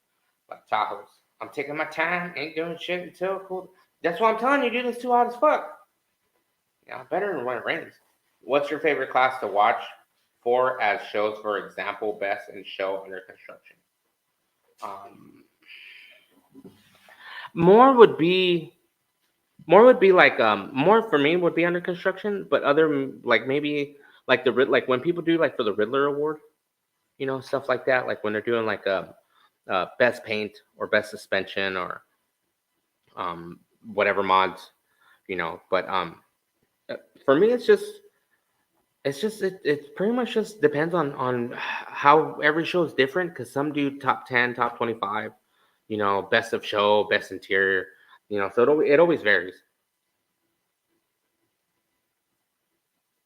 Like Tahoes. I'm taking my time, ain't doing shit until cool. That's what I'm telling you, dude. It's too hot as fuck. Better than when it rains. What's your favorite class to watch for as shows, for example, best in show under construction? More would be More would be like more for me would be under construction, but other like maybe like like when people do like for the Riddler Award, stuff like that. Like when they're doing like best paint or best suspension or whatever mods, But for me, it's pretty much just depends on how every show is different because some do top 10, top 25, best of show, best interior, so it always varies.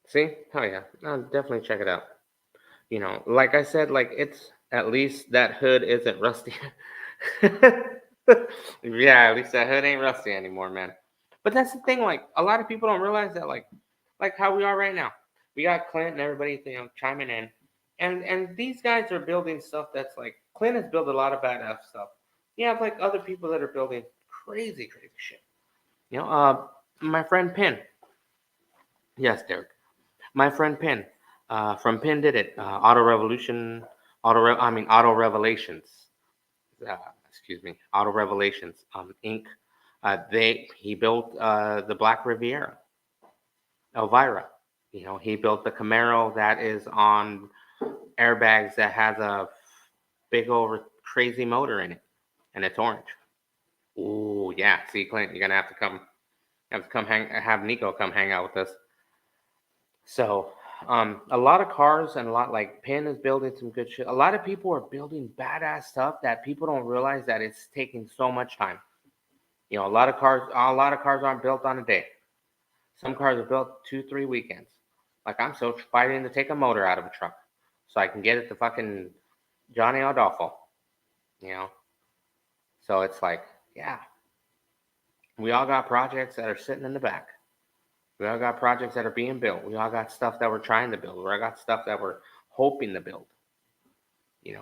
See? Oh yeah, I'll definitely check it out. Like I said, like it's at least that hood isn't rusty. Yeah, at least that hood ain't rusty anymore, man. But that's the thing, like a lot of people don't realize that, like how we are right now. We got Clint and everybody, chiming in, and these guys are building stuff that's like Clint has built a lot of badass stuff. You have like other people that are building crazy, crazy shit. My friend Pin. Yes, Derek. My friend Pin, from Pin Did It, Auto Revolution, Auto Revelations, uh, excuse me, Auto Revelations, Inc. He built the Black Riviera, Elvira. He built the Camaro that is on airbags that has a big old crazy motor in it, and it's orange. Ooh, yeah. See, Clint, you're gonna have to come have Nico come hang out with us. So, a lot of cars and a lot like Penn is building some good shit. A lot of people are building badass stuff that people don't realize that it's taking so much time. A lot of cars aren't built on a day. Some cars are built 2, 3 weekends. Like I'm still fighting to take a motor out of a truck so I can get it to fucking Johnny Adolfo. You know, so it's like, yeah, we all got projects that are sitting in the back. We all got projects that are being built. We all got stuff that we're trying to build. We all got stuff that we're hoping to build.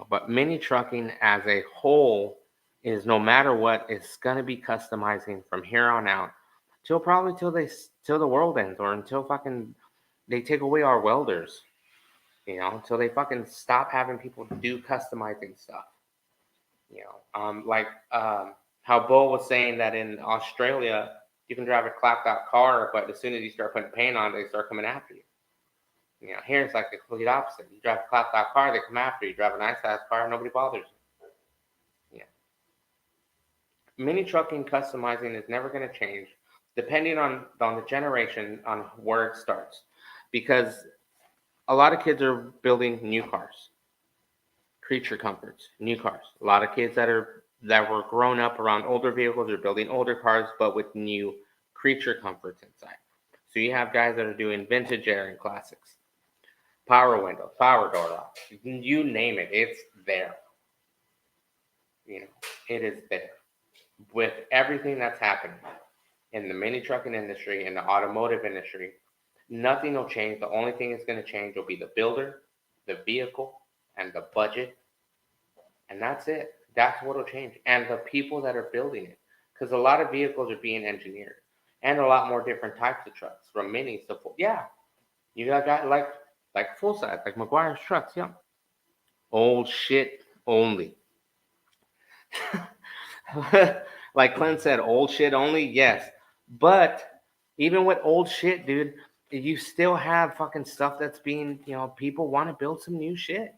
But mini trucking as a whole is no matter what, it's gonna be customizing from here on out till probably till the world ends or until fucking they take away our welders. Until they fucking stop having people do customizing stuff. Like how Bo was saying that in Australia you can drive a clapped out car, but as soon as you start putting paint on, they start coming after you. Here it's like the complete opposite. You drive a clapped out car, they come after you. You drive a nice ass car, nobody bothers you. Yeah. Mini trucking customizing is never going to change, depending on the generation on where it starts, because a lot of kids are building new cars, creature comforts, new cars. A lot of kids that were grown up around older vehicles are building older cars, but with new creature comforts inside. So you have guys that are doing vintage air and classics, power windows, power door locks, you name it, it's there. It is there. With everything that's happening in the mini trucking industry, in the automotive industry, nothing will change. The only thing that's going to change will be the builder, the vehicle, and the budget. And that's it. That's what will change. And the people that are building it. Because a lot of vehicles are being engineered. And a lot more different types of trucks, from minis to full. Yeah. You got like full size, like McGuire's trucks, yeah. Old shit only. Like Clint said, old shit only, yes. But even with old shit, dude, you still have fucking stuff that's being, people want to build some new shit.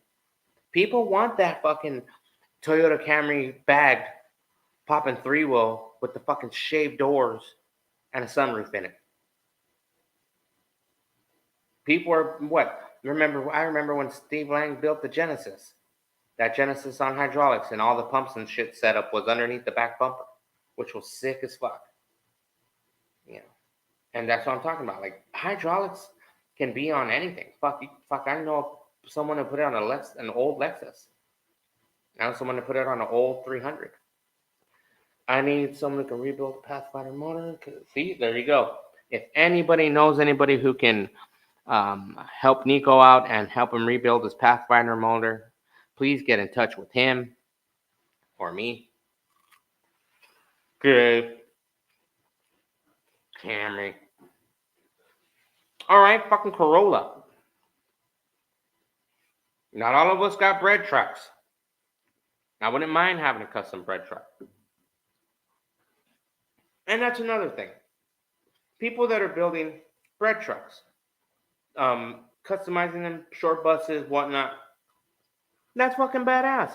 People want that fucking Toyota Camry bag popping 3-wheel with the fucking shaved doors and a sunroof in it. People are what? I remember when Steve Lang built the Genesis. That Genesis on hydraulics and all the pumps and shit setup was underneath the back bumper, which was sick as fuck. And that's what I'm talking about. Like hydraulics can be on anything. Fuck. I know someone to put it on an old Lexus. I know someone to put it on an old 300. I need someone who can rebuild the Pathfinder motor. See, there you go. If anybody knows anybody who can help Nico out and help him rebuild his Pathfinder motor, please get in touch with him or me. Good. Camry. All right, fucking Corolla. Not all of us got bread trucks. I wouldn't mind having a custom bread truck. And that's another thing. people that are building bread trucks, customizing them, short buses, whatnot. That's fucking badass.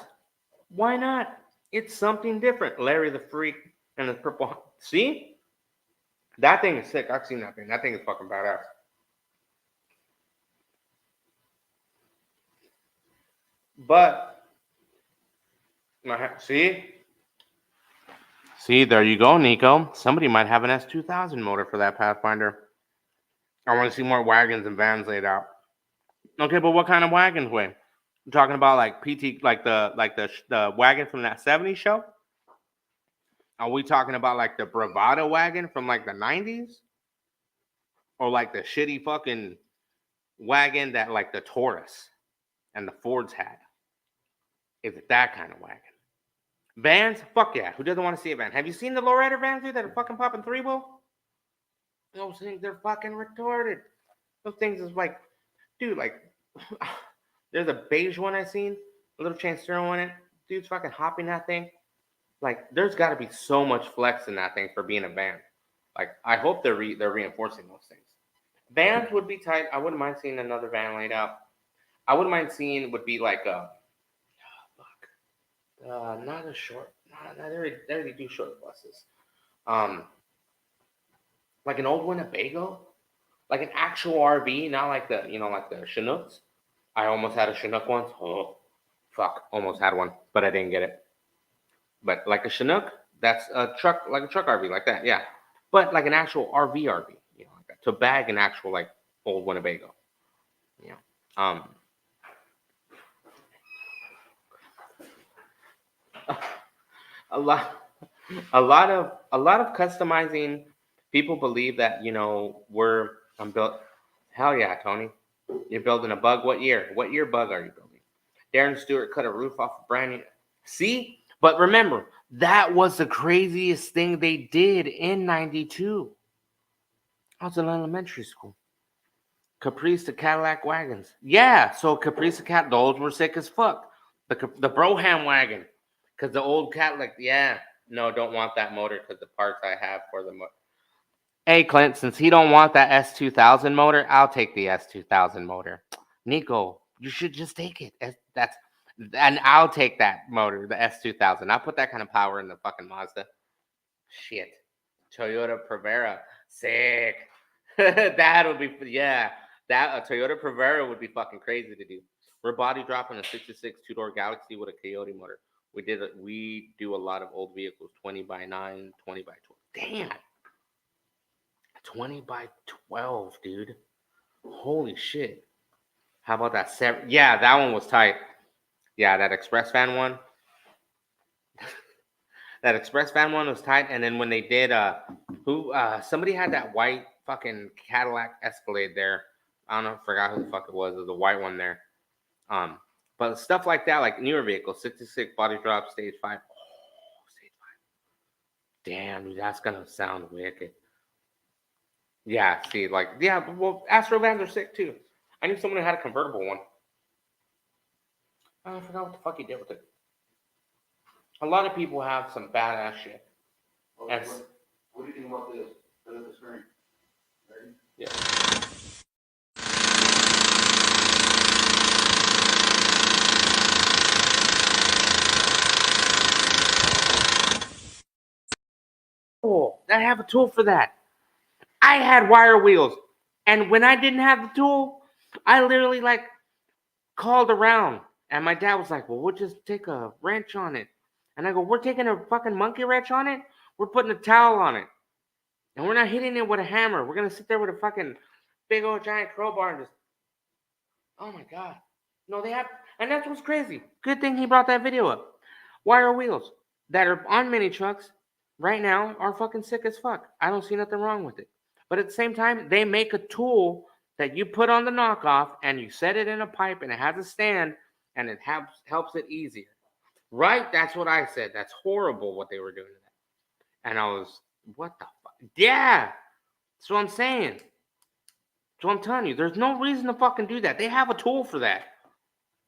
Why not? It's something different. Larry the Freak and the purple. See? That thing is sick. I've seen that thing. That thing is fucking badass. But, see? See, there you go, Nico. Somebody might have an S2000 motor for that Pathfinder. I want to see more wagons and vans laid out. Okay, but what kind of wagons, Wayne? I'm talking about like PT, like the wagon from that '70s show. Are we talking about like the Bravado wagon from like the '90s, or like the shitty fucking wagon that like the Taurus and the Fords had? Is it that kind of wagon? Vans? Fuck yeah. Who doesn't want to see a van? Have you seen the lowrider vans, dude, that are fucking popping 3-wheel? Those things are fucking retarded. Those things is like, dude, like, there's a beige one I seen, a little Chancero in it. Dude's fucking hopping that thing. Like, there's got to be so much flex in that thing for being a van. Like, I hope they're reinforcing those things. Vans would be tight. I wouldn't mind seeing another van laid out. I wouldn't mind seeing would be like not a short. They already do short buses. Like an old Winnebago, like an actual RV, not like the like the Chinooks. I almost had a Chinook once. Oh, fuck, almost had one, but I didn't get it. But like a Chinook, that's a truck, like a truck RV, like that, yeah. But like an actual RV, like that, to bag an actual like old Winnebago, you know. A lot of customizing. People believe that I'm built. Hell yeah, Tony, you're building a bug. What year? What year bug are you building? Darren Stewart cut a roof off a brand new. See, but remember that was the craziest thing they did in '92. I was in elementary school. Caprice to Cadillac wagons. Yeah, so Caprice to Cat. Those were sick as fuck. The Broham wagon. Because the old Cadillac, yeah. No, don't want that motor because the parts I have for the motor. Hey, Clint, since he don't want that S2000 motor, I'll take the S2000 motor. Nico, you should just take it. And I'll take that motor, the S2000. I'll put that kind of power in the fucking Mazda. Shit. Toyota Prevera. Sick. That would be, yeah. That a Toyota Prevera would be fucking crazy to do. We're body dropping a 66 two-door Galaxy with a Coyote motor. We do a lot of old vehicles, 20x9, 20x12. Damn. 20x12, dude. Holy shit. How about that? Yeah, that one was tight. Yeah, that Express Van one. That Express Van one was tight. And then when they did, somebody had that white fucking Cadillac Escalade there. I don't know, I forgot who the fuck it was. It was the white one there. But stuff like that, like newer vehicles, 66 body drop, stage 5. Oh, stage 5. Damn, dude, that's gonna sound wicked. Yeah, see, like, yeah, well, Astro vans are sick too. I knew someone who had a convertible one. I forgot what the fuck he did with it. A lot of people have some badass shit. Okay, what do you think about this? Put up the screen. Ready? Yeah. Oh, I have a tool for that. I had wire wheels, and when I didn't have the tool, I literally like called around, and my dad was like, "Well, we'll just take a wrench on it," and I go, "We're taking a fucking monkey wrench on it. We're putting a towel on it, and we're not hitting it with a hammer. We're gonna sit there with a fucking big old giant crowbar and just." Oh my god, no, they have, and that's what's crazy. Good thing he brought that video up. Wire wheels that are on mini trucks right now are fucking sick as fuck. I don't see nothing wrong with it. But at the same time, they make a tool that you put on the knockoff and you set it in a pipe and it has a stand and it helps it easier. Right? That's what I said. That's horrible what they were doing to that. And I was, what the fuck? Yeah. That's what I'm saying. So I'm telling you, there's no reason to fucking do that. They have a tool for that.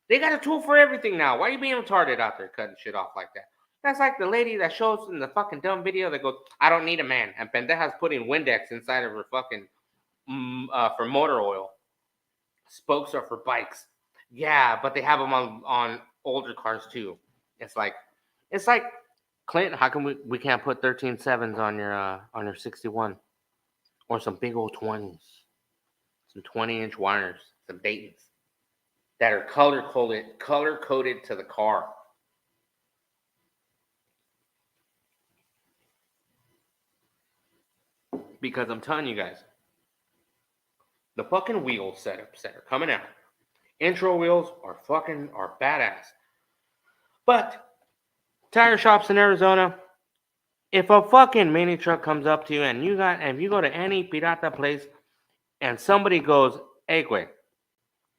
They got a tool for everything now. Why are you being retarded out there cutting shit off like that? That's like the lady that shows in the fucking dumb video that goes, "I don't need a man," and pendeja's putting Windex inside of her fucking for motor oil. Spokes are for bikes. Yeah, but they have them on older cars too. It's like Clint. How come we can't put 13.7s on your 61 or some big old 20s, some 20-inch wires, some Daytons that are color coded to the car. Because I'm telling you guys, the fucking wheel setups that are coming out, intro wheels are badass. But tire shops in Arizona, if a fucking mini truck comes up to you and if you go to any pirata place and somebody goes, "Hey, güey,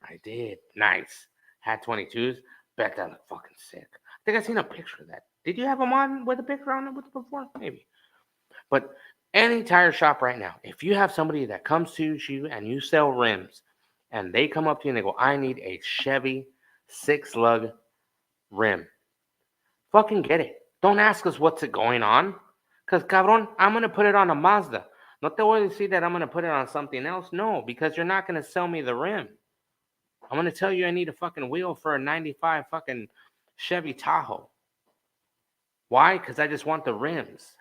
I did, nice, had 22s, bet that looked fucking sick." I think I seen a picture of that. Did you have them on with a picture on it with before? Maybe. But any tire shop right now, if you have somebody that comes to you and you sell rims, and they come up to you and they go, "I need a Chevy 6-lug rim," fucking get it. Don't ask us what's it going on. Because, cabrón, I'm going to put it on a Mazda. No te voy a decir that I'm going to put it on something else. No, because you're not going to sell me the rim. I'm going to tell you I need a fucking wheel for a 95 fucking Chevy Tahoe. Why? Because I just want the rims.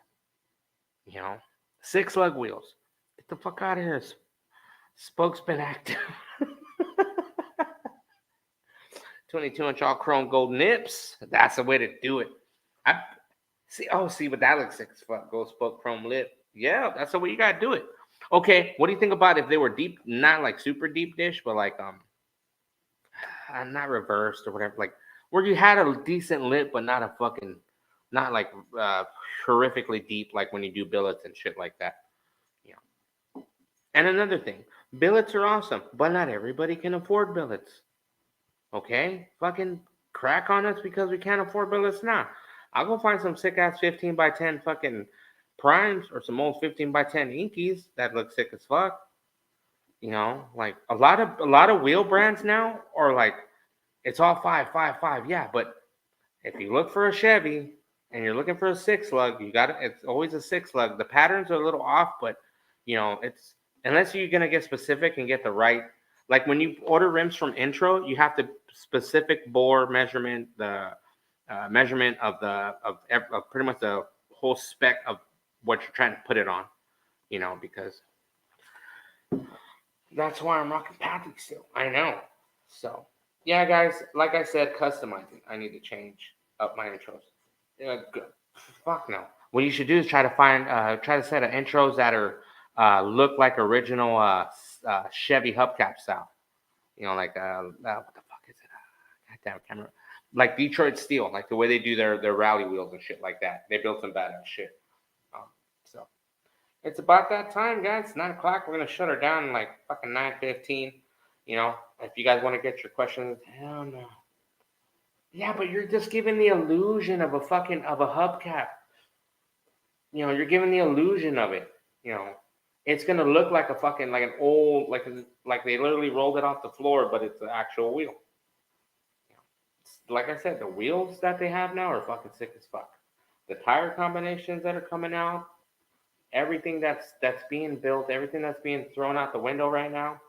6-lug wheels. Get the fuck out of here. Spoke's been active. 22-inch all chrome gold nips. That's the way to do it. See, but that looks sick as fuck. Gold spoke chrome lip. Yeah, that's the way you gotta do it. Okay, what do you think about if they were deep, not like super deep dish, but like not reversed or whatever, like where you had a decent lip, but not not like horrifically deep, like when you do billets and shit like that. Yeah. And another thing, billets are awesome, but not everybody can afford billets. Okay, fucking crack on us because we can't afford billets now. I'll go find some sick ass 15 by 10 fucking primes or some old 15 by 10 inkies that look sick as fuck. Like a lot of wheel brands now are like it's all 5.55. Yeah, but if you look for a Chevy and you're looking for a 6-lug, it's always a 6-lug. The patterns are a little off, but it's unless you're gonna get specific and get the right. Like when you order rims from Intro, you have to specific bore measurement, the measurement of pretty much the whole spec of what you're trying to put it on. Because that's why I'm rocking Patrick still. I know. So yeah, guys, like I said, customizing. I need to change up my intros. Fuck no. What you should do is try to set of intros that are look like original Chevy hubcap style. Like what the fuck is it? Goddamn camera. Like Detroit Steel, like the way they do their rally wheels and shit like that. They built some badass shit. So it's about that time, guys. It's 9 o'clock. We're gonna shut her down in like fucking 9:15. If you guys want to get your questions, hell no. Yeah, but you're just giving the illusion of a hubcap. You're giving the illusion of it. It's gonna look like a fucking like an old like they literally rolled it off the floor, but it's an actual wheel. Like I said, the wheels that they have now are fucking sick as fuck. The tire combinations that are coming out, everything that's being built, everything that's being thrown out the window right now.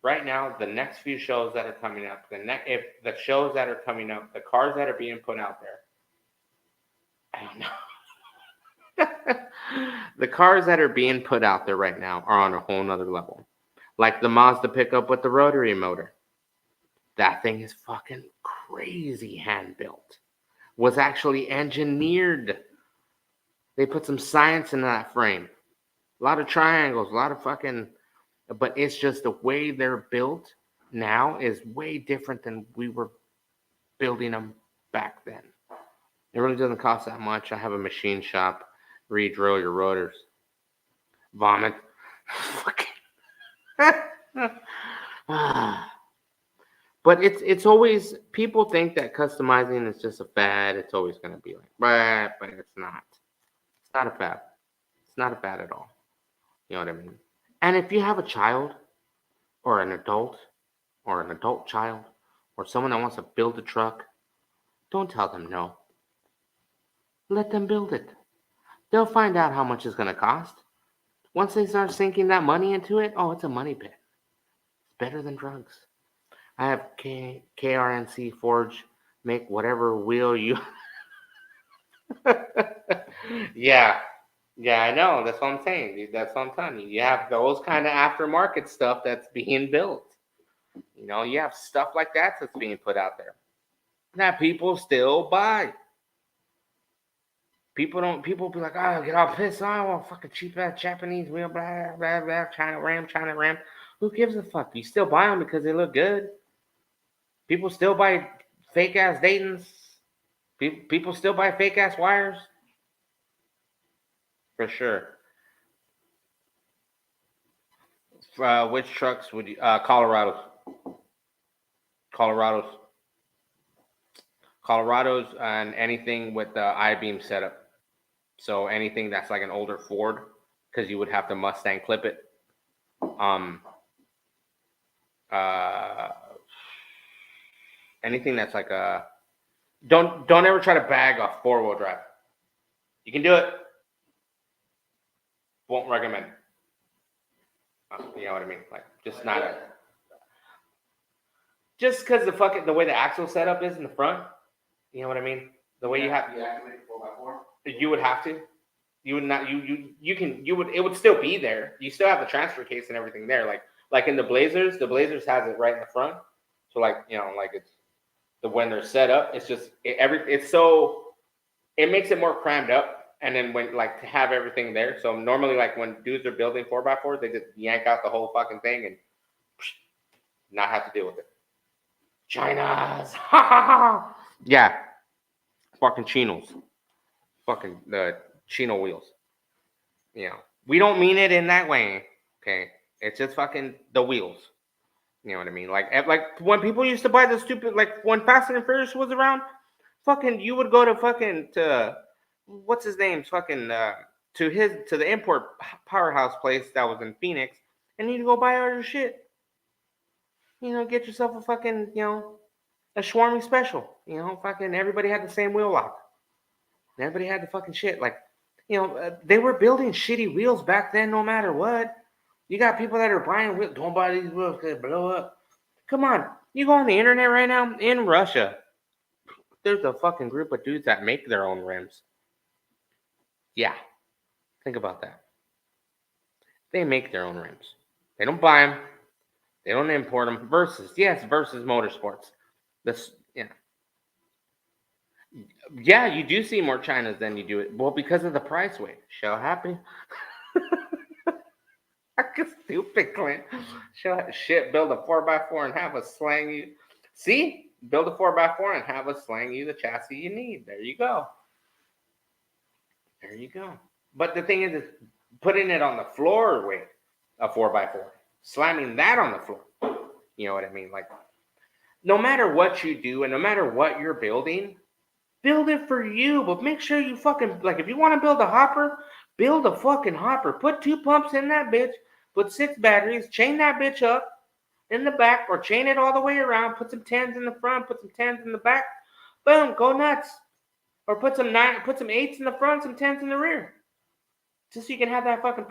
Right now, the next few shows that are coming up, if the shows that are coming up, the cars that are being put out there, I don't know. The cars that are being put out there right now are on a whole nother level. Like the Mazda pickup with the rotary motor. That thing is fucking crazy hand built. Was actually engineered. They put some science in that frame. A lot of triangles, a lot of fucking, but it's just the way they're built now is way different than we were building them back then. It really doesn't cost that much. I have a machine shop, re-drill your rotors. Vomit. But it's always, people think that customizing is just a fad. It's always going to be like, but it's not. It's not a fad. It's not a fad at all. You know what I mean? And if you have a child or an adult child or someone that wants to build a truck, don't tell them no. Let them build it. They'll find out how much it's going to cost. Once they start sinking that money into it, oh, it's a money pit. It's better than drugs. I have KRNC Forge make whatever wheel you. Yeah, yeah, I know. That's what I'm saying, dude. That's what I'm telling you. You have those kind of aftermarket stuff that's being built. You have stuff like that that's being put out there that people still buy. People be like, oh, get all pissed off, well, fucking cheap ass Japanese wheel, blah, blah, blah, China Ram. Who gives a fuck? You still buy them because they look good. People still buy fake ass Daytons. People still buy fake ass wires. For sure. Which trucks would you? Colorado's. Colorado's, and anything with the I-beam setup. So anything that's like an older Ford, because you would have to Mustang clip it. Anything that's like a don't ever try to bag off 4-wheel drive. You can do it. Won't recommend. You know what I mean? Like just not a. Just because the way the axle setup is in the front, you know what I mean? The way you have Deactivate 4x4. you would have to. You would not. You would. It would still be there. You still have the transfer case and everything there. Like in the Blazers has it right in the front. So like it's when they're set up, it's just it makes it more crammed up. And then when to have everything there. So normally when dudes are building 4x4, they just yank out the whole fucking thing and not have to deal with it. China's. Yeah. Fucking chinos. Fucking the chino wheels. We don't mean it in that way. Okay. It's just fucking the wheels. You know what I mean? Like when people used to buy the stupid, when Fast and Furious was around, fucking you would go to what's his name? Fucking to the import powerhouse place that was in Phoenix, and you'd go buy all your shit. Get yourself a fucking, a Schwarmy special. Fucking everybody had the same wheel lock. Everybody had the fucking shit. They were building shitty wheels back then no matter what. You got people that are buying wheels. Don't buy these wheels because they blow up. Come on. You go on the internet right now, in Russia, there's a fucking group of dudes that make their own rims. Yeah. Think about that. They make their own rims. They don't buy them. They don't import them. Versus Motorsports. Yeah, you do see more Chinas than you do it. Well, because of the price weight. Show happy. Stupid Clint. Shit, build a 4x4 and have us slang you. See? Build a 4x4 and have us slang you the chassis you need. There you go. But the thing is putting it on the floor weight, a 4x4. Slamming that on the floor. You know what I mean? No matter what you do and no matter what you're building, build it for you. But make sure you fucking, if you want to build a hopper, build a fucking hopper. Put 2 pumps in that bitch. Put 6 batteries. Chain that bitch up in the back or chain it all the way around. Put some 10s in the front. Put some 10s in the back. Boom. Go nuts. Or put some 8s in the front, some 10s in the rear. Just so you can have that fucking...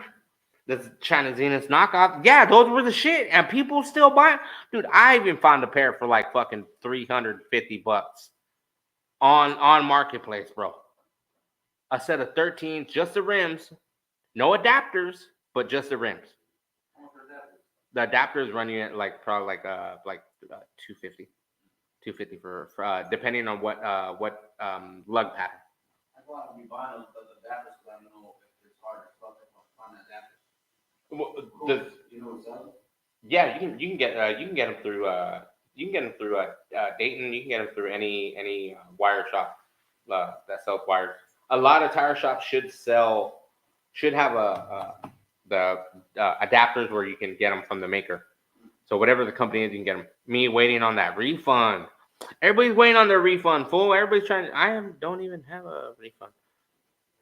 The China Zenith knockoff. Yeah, those were the shit. And people still buy them. Dude, I even found a pair for fucking $350 on Marketplace, bro. A set of 13, just the rims. No adapters, but just the rims. The adapters run you at probably 250. 250 for depending on what lug pattern. I thought we buy those adapters because I don't know if it's hard to find adapters. You know what's up? Yeah, you can get them through Dayton. You can get them through any wire shop that sells wires. A lot of tire shops should have the adapters where you can get them from the maker. So whatever the company is, you can get them. Me waiting on that refund. Everybody's waiting on their refund. Fool. Everybody's trying. Don't even have a refund.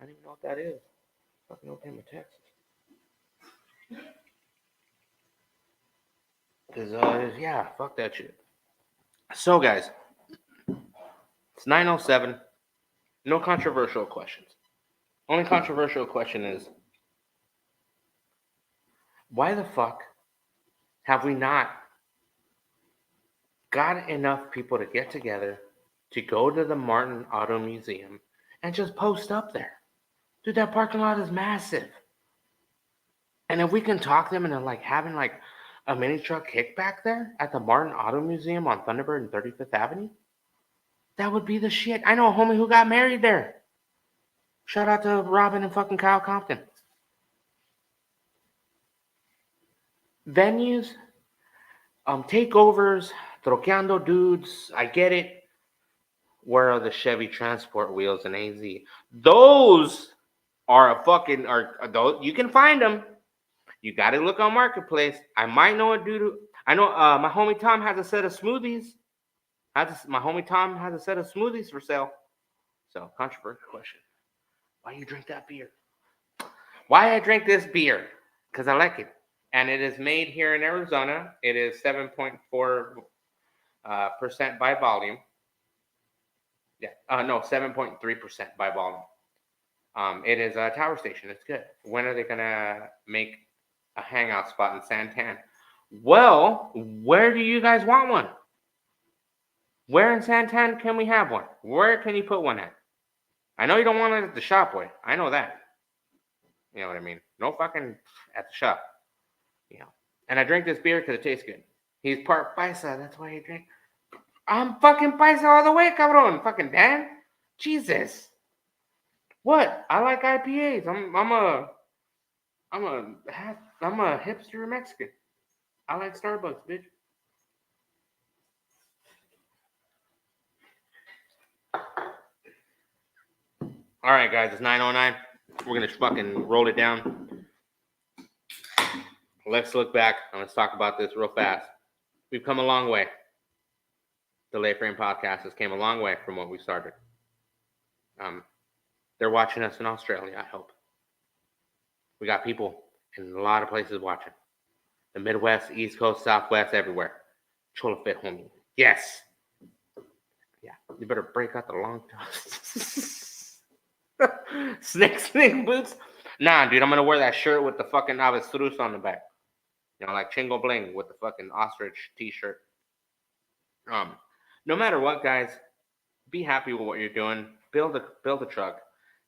I don't even know what that is. Fucking don't pay my taxes. Because, fuck that shit. So, guys, it's 9:07. No controversial questions. Only controversial question is, why the fuck have we not got enough people to get together to go to the Martin Auto Museum and just post up there? Dude, that parking lot is massive. And if we can talk them into like having like a mini truck kickback there at the Martin Auto Museum on Thunderbird and 35th Avenue, that would be the shit. I know a homie who got married there. Shout out to Robin and fucking Kyle Compton. Venues, takeovers, troqueando dudes, I get it. Where are the Chevy Transport wheels in AZ? Those are a fucking, those, you can find them. You got to look on Marketplace. I might know a dude. I know my homie Tom has a set of smoothies. My homie Tom has a set of smoothies for sale. So, controversial question. Why do you drink that beer? Why I drink this beer? Because I like it. And it is made here in Arizona. It is 7.4% by volume. Yeah, no, 7.3% by volume. It is a Tower Station. It's good. When are they going to make a hangout spot in Santan? Well, where do you guys want one? Where in Santan can we have one? Where can you put one at? I know you don't want it at the shop, boy. I know that. You know what I mean? No fucking at the shop. You know. And I drink this beer because it tastes good. He's part paisa. That's why he drink. I'm fucking paisa all the way, cabrón. Fucking Dan. Jesus. What? I like IPAs. I'm a hipster Mexican. I like Starbucks, bitch. All right, guys, it's 9:09. We're gonna fucking roll it down. Let's look back and let's talk about this real fast. We've come a long way. The Late Frame Podcast has came a long way from what we started. They're watching us in Australia, I hope. We got people in a lot of places watching. The Midwest, East Coast, Southwest, everywhere. Chola Fit, homie. Yes. Yeah, you better break out the long snake boots. Nah, dude, I'm gonna wear that shirt with the fucking avestruz on the back. You know, like Chingo Bling with the fucking ostrich t-shirt. No matter what, guys, be happy with what you're doing. Build a truck.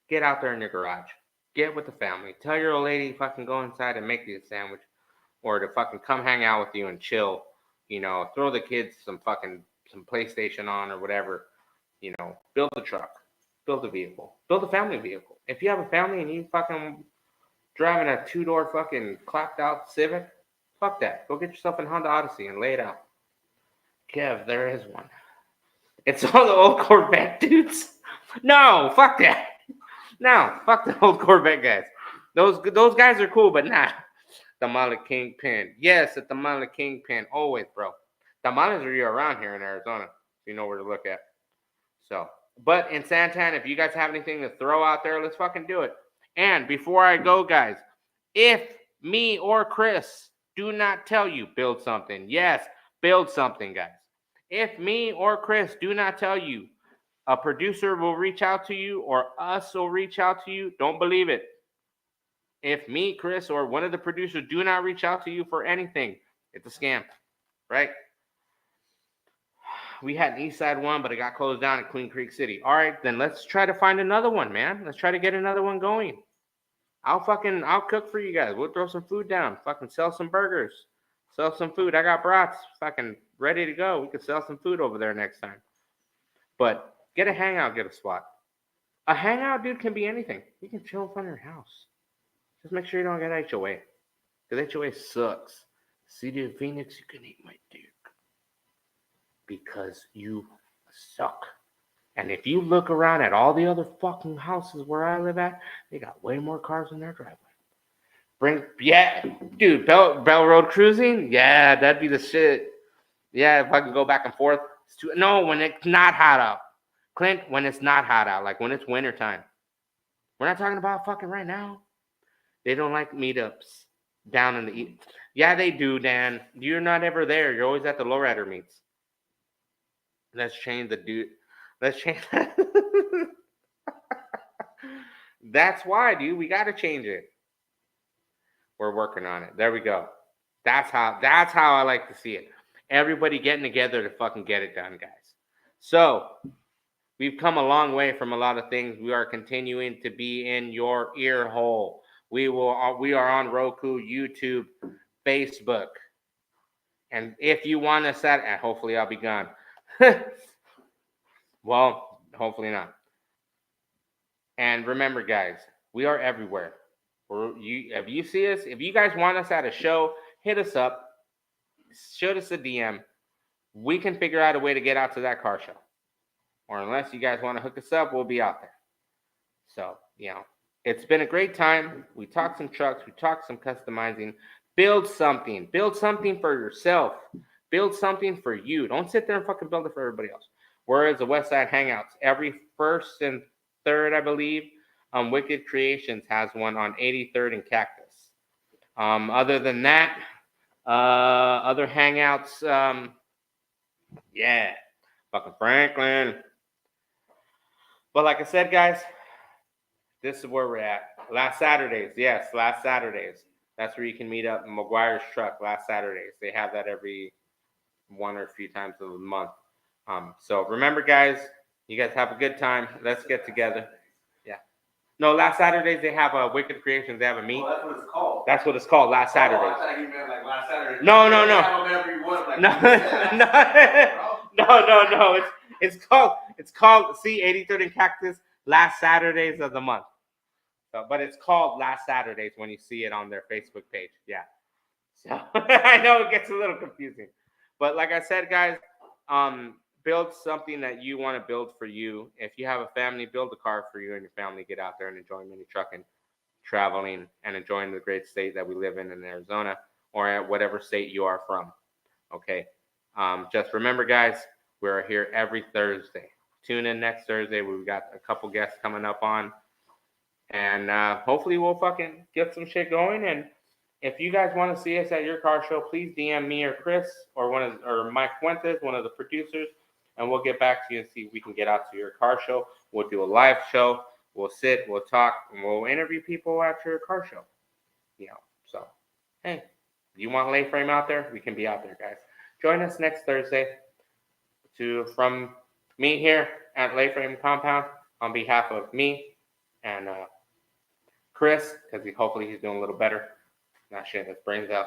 Get out there in your garage. Get with the family. Tell your old lady fucking go inside and make you a sandwich, or to fucking come hang out with you and chill. You know, throw the kids some PlayStation on or whatever. You know, build a truck. Build a vehicle. Build a family vehicle. If you have a family and you fucking driving a 2-door fucking clapped out Civic, fuck that. Go get yourself a Honda Odyssey and lay it out. Kev, there is one. It's all the old Corvette dudes. No, fuck that. No, fuck the old Corvette guys. Those guys are cool, but nah. Tamale Kingpin. Yes, a Tamale Kingpin. Always, bro. Tamales are year around here in Arizona. You know where to look at. So, but in Santan, if you guys have anything to throw out there, let's fucking do it. And before I go, guys, if me or Chris do not tell you, build something. Yes, build something, guys. If me or Chris do not tell you, a producer will reach out to you or us will reach out to you, don't believe it. If me, Chris, or one of the producers do not reach out to you for anything, it's a scam, right? We had an East Side one, but it got closed down at Queen Creek City. All right, then let's try to find another one, man. Let's try to get another one going. I'll cook for you guys. We'll throw some food down. Fucking sell some burgers. Sell some food. I got brats fucking ready to go. We could sell some food over there next time. But get a hangout, get a spot. A hangout, dude, can be anything. You can chill in front of your house. Just make sure you don't get HOA. Because HOA sucks. City of Phoenix, you can eat my dick. Because you suck. And if you look around at all the other fucking houses where I live at, they got way more cars in their driveway. Dude, Bell Road cruising? Yeah, that'd be the shit. Yeah, if I can go back and forth. No, when it's not hot out. Clint, when it's not hot out, like when it's winter time. We're not talking about fucking right now. They don't like meetups down in the east. Yeah, they do, Dan. You're not ever there. You're always at the lowrider meets. Let's change the dude. Let's change that. That's why, dude. We got to change it. We're working on it. There we go. That's how I like to see it. Everybody getting together to fucking get it done, guys. So we've come a long way from a lot of things. We are continuing to be in your ear hole. We are on Roku, YouTube, Facebook. And if you want us at, hopefully I'll be gone. Well, hopefully not. And remember, guys, we are everywhere. If you see us, if you guys want us at a show, hit us up, shoot us a DM. We can figure out a way to get out to that car show. Or unless you guys want to hook us up, we'll be out there. So, it's been a great time. We talked some trucks, we talked some customizing. Build something for yourself. Build something for you. Don't sit there and fucking build it for everybody else. Whereas the West Side Hangouts, every first and third, I believe, Wicked Creations has one on 83rd and Cactus. Other than that, other hangouts, fucking Franklin. But like I said, guys, this is where we're at. Last Saturdays. That's where you can meet up. McGuire's Truck, last Saturdays. They have that every one or a few times of the month. So remember, guys, you guys have a good time. Let's get together. Yeah. No, last Saturdays they have a Wicked Creations. They have a meet. Oh, that's what it's called. That's what it's called. Last Saturdays. I thought you meant like last Saturday. No. No. It's called see 83rd and Cactus last Saturdays of the month. So, but it's called Last Saturdays when you see it on their Facebook page. Yeah. So I know it gets a little confusing, but like I said, guys, build something that you want to build for you. If you have a family, build a car for you and your family. Get out there and enjoy mini trucking, traveling, and enjoying the great state that we live in Arizona, or at whatever state you are from. Okay. Just remember, guys, we're here every Thursday. Tune in next Thursday. We've got a couple guests coming up on, and hopefully we'll fucking get some shit going. And if you guys want to see us at your car show, please DM me or Chris or Mike Fuentes, one of the producers, and we'll get back to you and see if we can get out to your car show. We'll do a live show. We'll sit, we'll talk, and we'll interview people at your car show. So hey, you want Lay Frame out there? We can be out there, guys. Join us next Thursday from me here at Lay Frame Compound on behalf of me and Chris, because hopefully he's doing a little better. Not shit his brains out.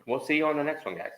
We'll see you on the next one, guys.